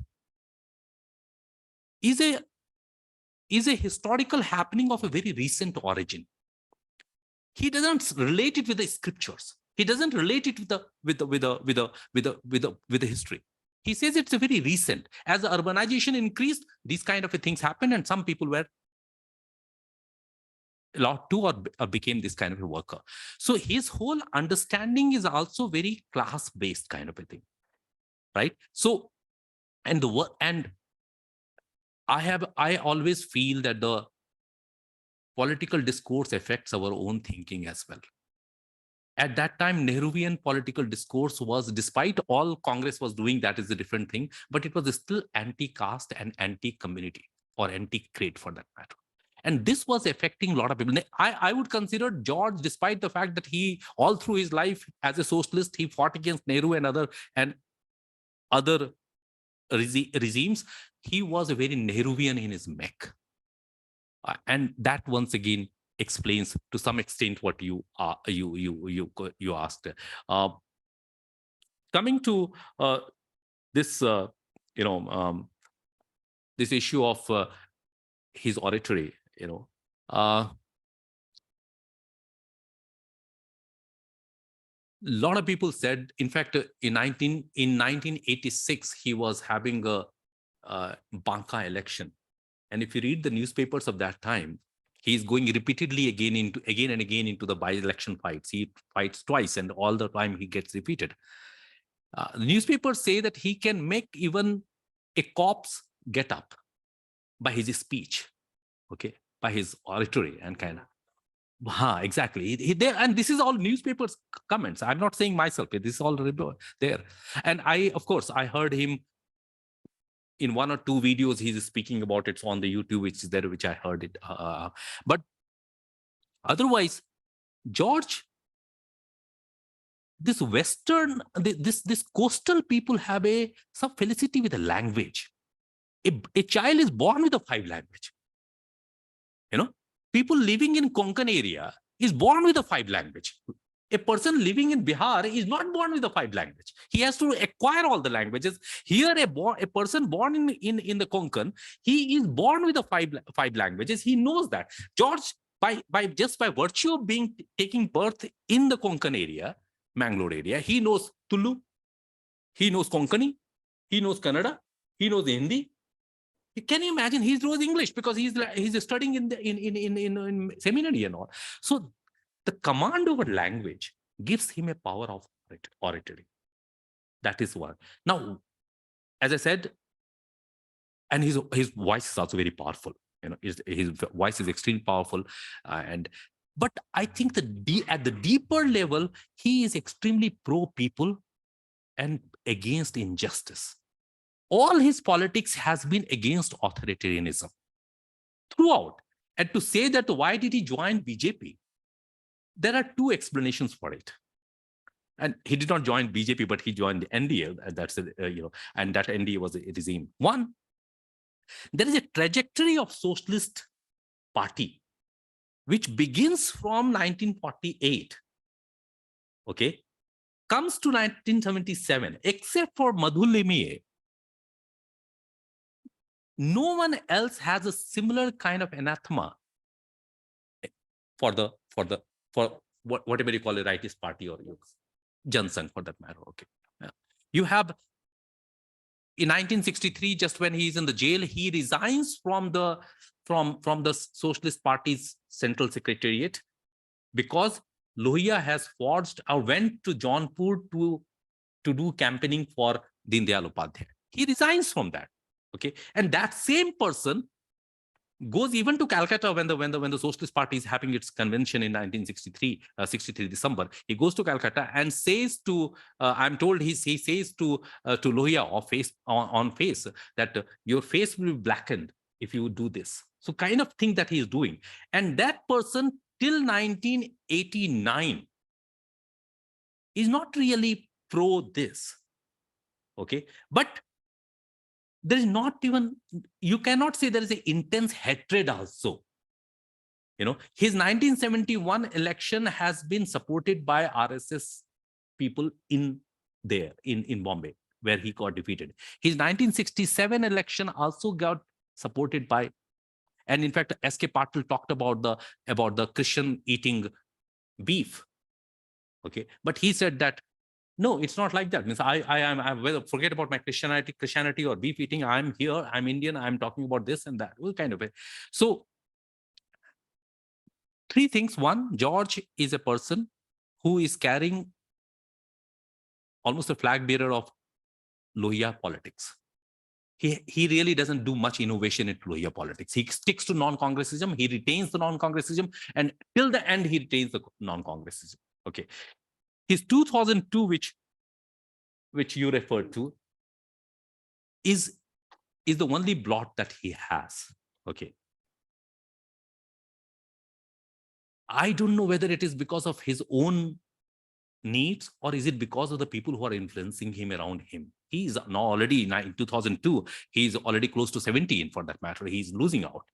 is a historical happening of a very recent origin. He doesn't relate it with the scriptures. He doesn't relate it with the history. He says it's a very recent. As the urbanization increased, these kind of things happened, and some people were allowed to or became this kind of a worker. So his whole understanding is also very class-based kind of a thing, right? So, and I always feel that the political discourse affects our own thinking as well. At that time, Nehruvian political discourse was, despite all Congress was doing, that is a different thing, but it was still anti-caste and anti-community, or anti-creed for that matter. And this was affecting a lot of people. I would consider George, despite the fact that he, all through his life as a socialist, he fought against Nehru and other regimes, he was a very Nehruvian in his mech. And that once again explains to some extent what you asked. Coming to this, this issue of his oratory, a lot of people said, in fact, in 1986, he was having a Banka election. And if you read the newspapers of that time, he's going repeatedly again and again into the by-election fights. He fights twice, and all the time he gets defeated. The newspapers say that he can make even a corpse get up by his speech, okay, by his oratory and kind of. Exactly. And this is all newspapers comments. I'm not saying myself. This is all there. And of course, I heard him in one or two videos. He's speaking about it on the YouTube, which is there, which I heard it. But otherwise, George, this Western, this coastal people have some felicity with the language. A child is born with a 5 language. People living in Konkan area is born with a 5 language. A person living in Bihar is not born with a 5 language. He has to acquire all the languages. Here, a person born in the Konkan, he is born with a 5 languages. He knows that. George, by virtue of taking birth in the Konkan area, Mangalore area, he knows Tulu, he knows Konkani, he knows Kannada, he knows Hindi. Can you imagine? He knows English because he's studying in seminary and all. So the command over language gives him a power of oratory. That is one. Now, as I said, and his voice is also very powerful. His voice is extremely powerful, but I think at the deeper level, he is extremely pro people and against injustice. All his politics has been against authoritarianism throughout. And to say that why did he join BJP? There are 2 explanations for it. And he did not join BJP, but he joined the NDA. That's and that NDA was a regime. One, there is a trajectory of socialist party which begins from 1948. Okay, comes to 1977, except for Madhulimiye. No one else has a similar kind of anathema for whatever you call a rightist party or Jansangh for that matter. Okay, you have in 1963, just when he is in the jail, he resigns from the Socialist Party's Central Secretariat because Lohia has forged or went to Jaunpur to do campaigning for Deen Dayal Upadhyay. He resigns from that. Okay, and that same person goes even to Calcutta when the Socialist Party is having its convention in 63 December. He goes to Calcutta and says to, I'm told he says to Lohia on face that your face will be blackened if you do this. So kind of thing that he is doing. And that person till 1989 is not really pro this. Okay, but there is not even, you cannot say there is an intense hatred also. His 1971 election has been supported by RSS people in Bombay, where he got defeated. His 1967 election also got supported by, and in fact, S.K. Patil talked about the Christian eating beef. Okay, but he said that no, it's not like that. Means well, forget about my Christianity or beef eating. I'm here. I'm Indian. I'm talking about this and that. Well, kind of it. So, three things. One, George is a person who is carrying almost a flag bearer of Lohia politics. He really doesn't do much innovation in Lohia politics. He sticks to non-congressism. He retains the non-congressism, and till the end, he retains the non-congressism. Okay. His 2002, which you referred to, is the only blot that he has. Okay. I don't know whether it is because of his own needs or is it because of the people who are influencing him around him. He's now already in 2002, he's already close to 17 for that matter. He's losing out,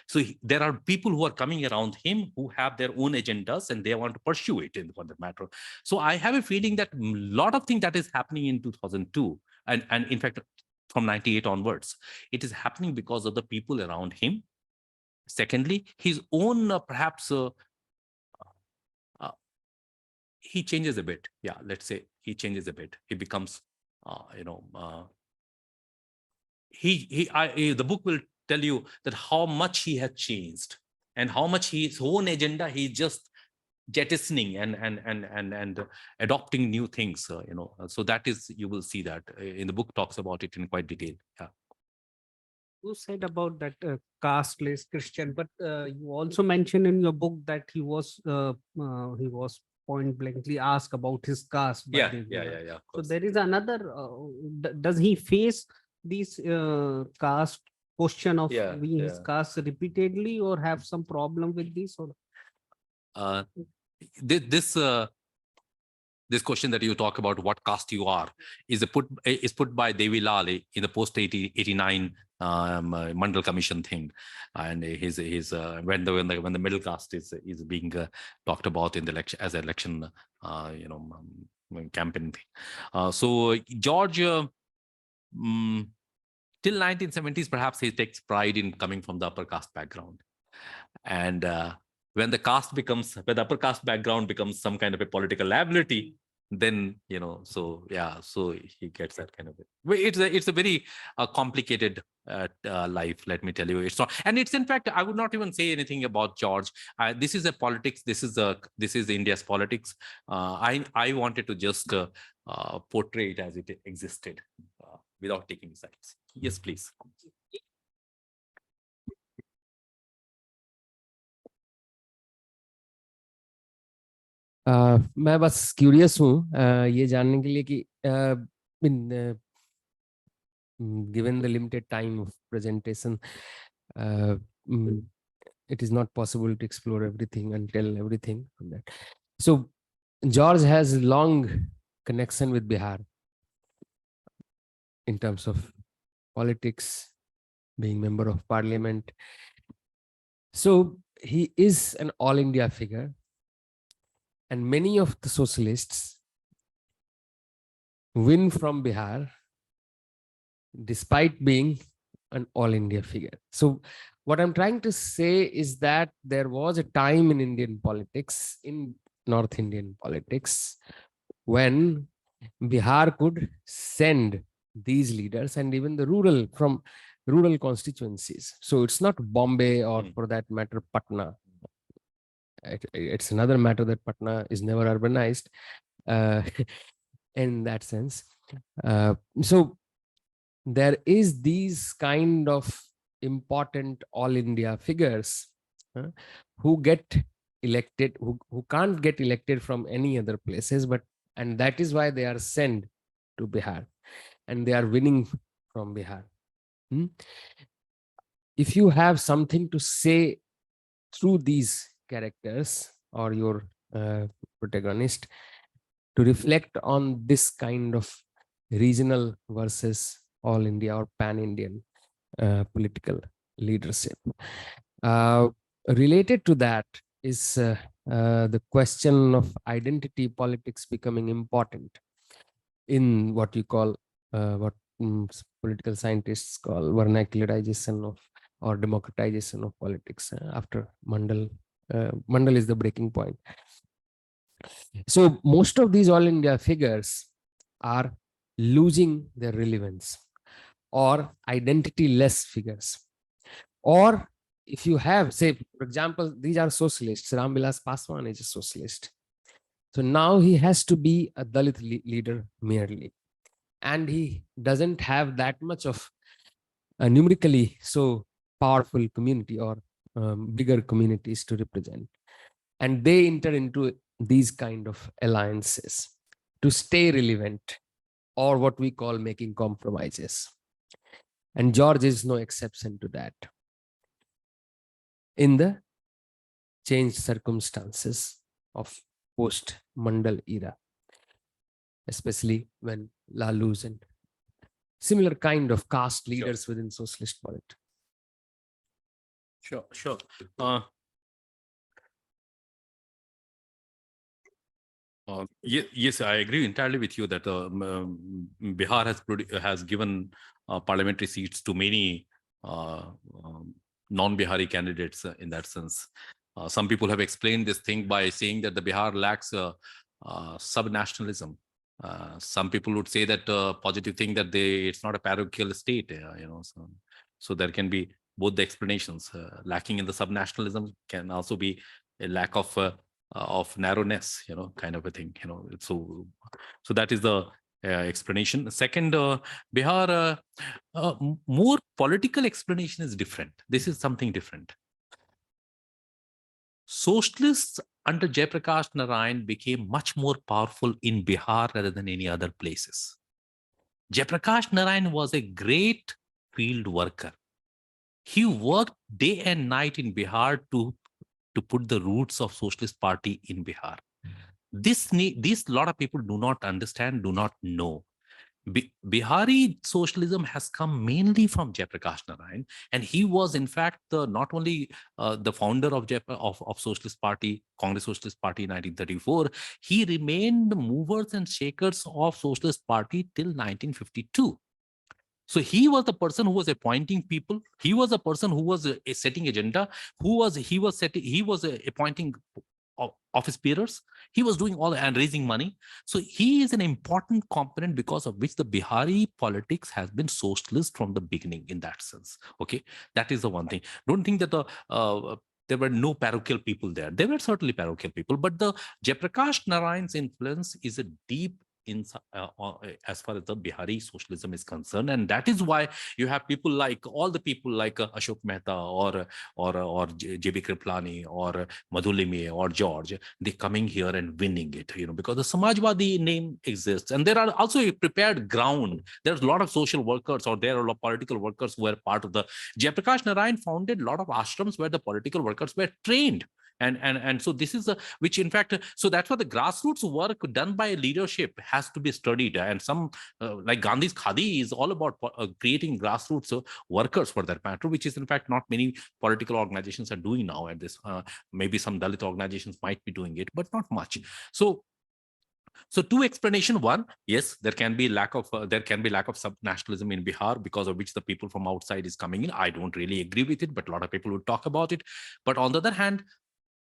So there are people who are coming around him who have their own agendas and they want to pursue it for that matter. So I have a feeling that a lot of things that is happening in 2002 and in fact, from 98 onwards, it is happening because of the people around him. Secondly, his own perhaps he changes a bit. Yeah, let's say he changes a bit. He becomes, the book will tell you that how much he has changed and how much his own agenda he's just jettisoning and adopting new things. So that is, you will see that in the book talks about it in quite detail. Yeah. You said about that casteless Christian, but you also mentioned in your book that he was point blankly asked about his caste. Yeah. So there is another. Does he face these caste question of being his caste repeatedly, or have some problem with this? Or this question that you talk about, what caste you are, is put by Devi Lal in the post 89 Mandal Commission thing, and when the middle caste is being talked about in the election as an election campaign thing. So George, till 1970s, perhaps he takes pride in coming from the upper caste background, and when the upper caste background becomes some kind of a political liability, then so he gets that kind of it. It's a very complicated life, let me tell you. It's not, and it's in fact, I would not even say anything about George. This is a politics. This is India's politics. I wanted to just portray it as it existed without taking sides. Yes, please. मैं बस curious हूँ ये जानने के लिए कि given the limited time of presentation, it is not possible to explore everything and tell everything from that. So George has long connection with Bihar in terms of politics, being member of parliament. So he is an all India figure. And many of the socialists win from Bihar despite being an all India figure. So what I'm trying to say is that there was a time in Indian politics, in North Indian politics, when Bihar could send these leaders and even the from rural constituencies. So it's not Bombay or for that matter, Patna. It's another matter that Patna is never urbanized in that sense. So there is these kind of important all India figures who get elected, who can't get elected from any other places, and that is why they are sent to Bihar and they are winning from Bihar. If you have something to say through these characters or your protagonist to reflect on this kind of regional versus all India or pan-Indian political leadership. Related to that is the question of identity politics becoming important in what you call, what political scientists call vernacularization of or democratization of politics after Mandal. Mandal is the breaking point. So most of these all India figures are losing their relevance or identity-less figures. Or if you have, say, for example, these are socialists. Ramvilas Paswan is a socialist. So now he has to be a Dalit leader merely. And he doesn't have that much of a numerically so powerful community or bigger communities to represent. And they enter into these kind of alliances to stay relevant, or what we call making compromises. And George is no exception to that. In the changed circumstances of post-Mandal era, especially when Lalus and similar kind of caste leaders within socialist politics. Sure. Yes, I agree entirely with you that Bihar has given parliamentary seats to many non-Bihari candidates in that sense. Some people have explained this thing by saying that the Bihar lacks sub-nationalism. Some people would say that positive thing that it's not a parochial state, so there can be both the explanations. Lacking in the sub-nationalism can also be a lack of narrowness, kind of a thing, so that is the explanation. Second, Bihar, more political explanation is different. This is something different. Socialists under Jayaprakash Narayan became much more powerful in Bihar rather than any other places. Jayaprakash Narayan was a great field worker. He worked day and night in Bihar to put the roots of Socialist Party in Bihar. This lot of people do not understand, do not know. Bihari socialism has come mainly from Jayaprakash Narayan, and he was in fact not only the founder of Socialist Party, Congress Socialist Party in 1934, he remained movers and shakers of Socialist Party till 1952. So he was the person who was appointing people. He was the person who was setting agenda. He was appointing office bearers. He was doing all and raising money. So he is an important component because of which the Bihari politics has been socialist from the beginning in that sense. Okay, that is the one thing. Don't think that there were no parochial people there. There were certainly parochial people, but the Jayaprakash Narayan's influence is a deep as far as the Bihari socialism is concerned, and that is why you have people like Ashok Mehta or J.B. Kriplani or Madhulime or George. They coming here and winning it, because the Samajwadi name exists, and there are also a prepared ground. There's a lot of social workers, or there are a lot of political workers who are part of the Jayaprakash Narayan founded a lot of ashrams where the political workers were trained. And so this is which in fact, so that's why the grassroots work done by leadership has to be studied. And some like Gandhi's Khadi is all about creating grassroots workers for that matter, which is in fact not many political organizations are doing now at this. Maybe some Dalit organizations might be doing it, but not much. So two explanation. One, yes, there can be lack of sub-nationalism in Bihar because of which the people from outside is coming in. I don't really agree with it, but a lot of people would talk about it. But on the other hand,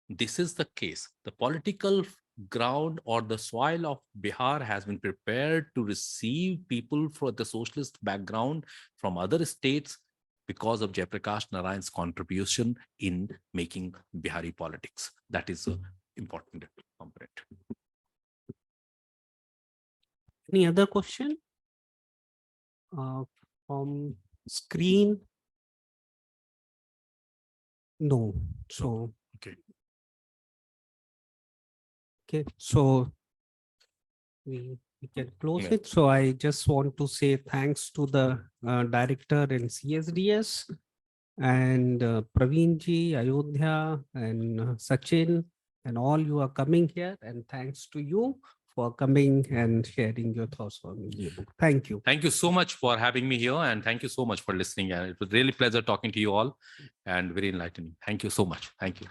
this is the case. The political ground or the soil of Bihar has been prepared to receive people from the socialist background from other states because of Jayaprakash Narayan's contribution in making Bihari politics. That is an important component. Any other question? From screen? No. So okay, so we can close it. So I just want to say thanks to the director in CSDS and Praveenji, Ayodhya, and Sachin, and all you are coming here. And thanks to you for coming and sharing your thoughts on your book. Thank you. Thank you so much for having me here, and thank you so much for listening. And it was really pleasure talking to you all, and very enlightening. Thank you so much. Thank you.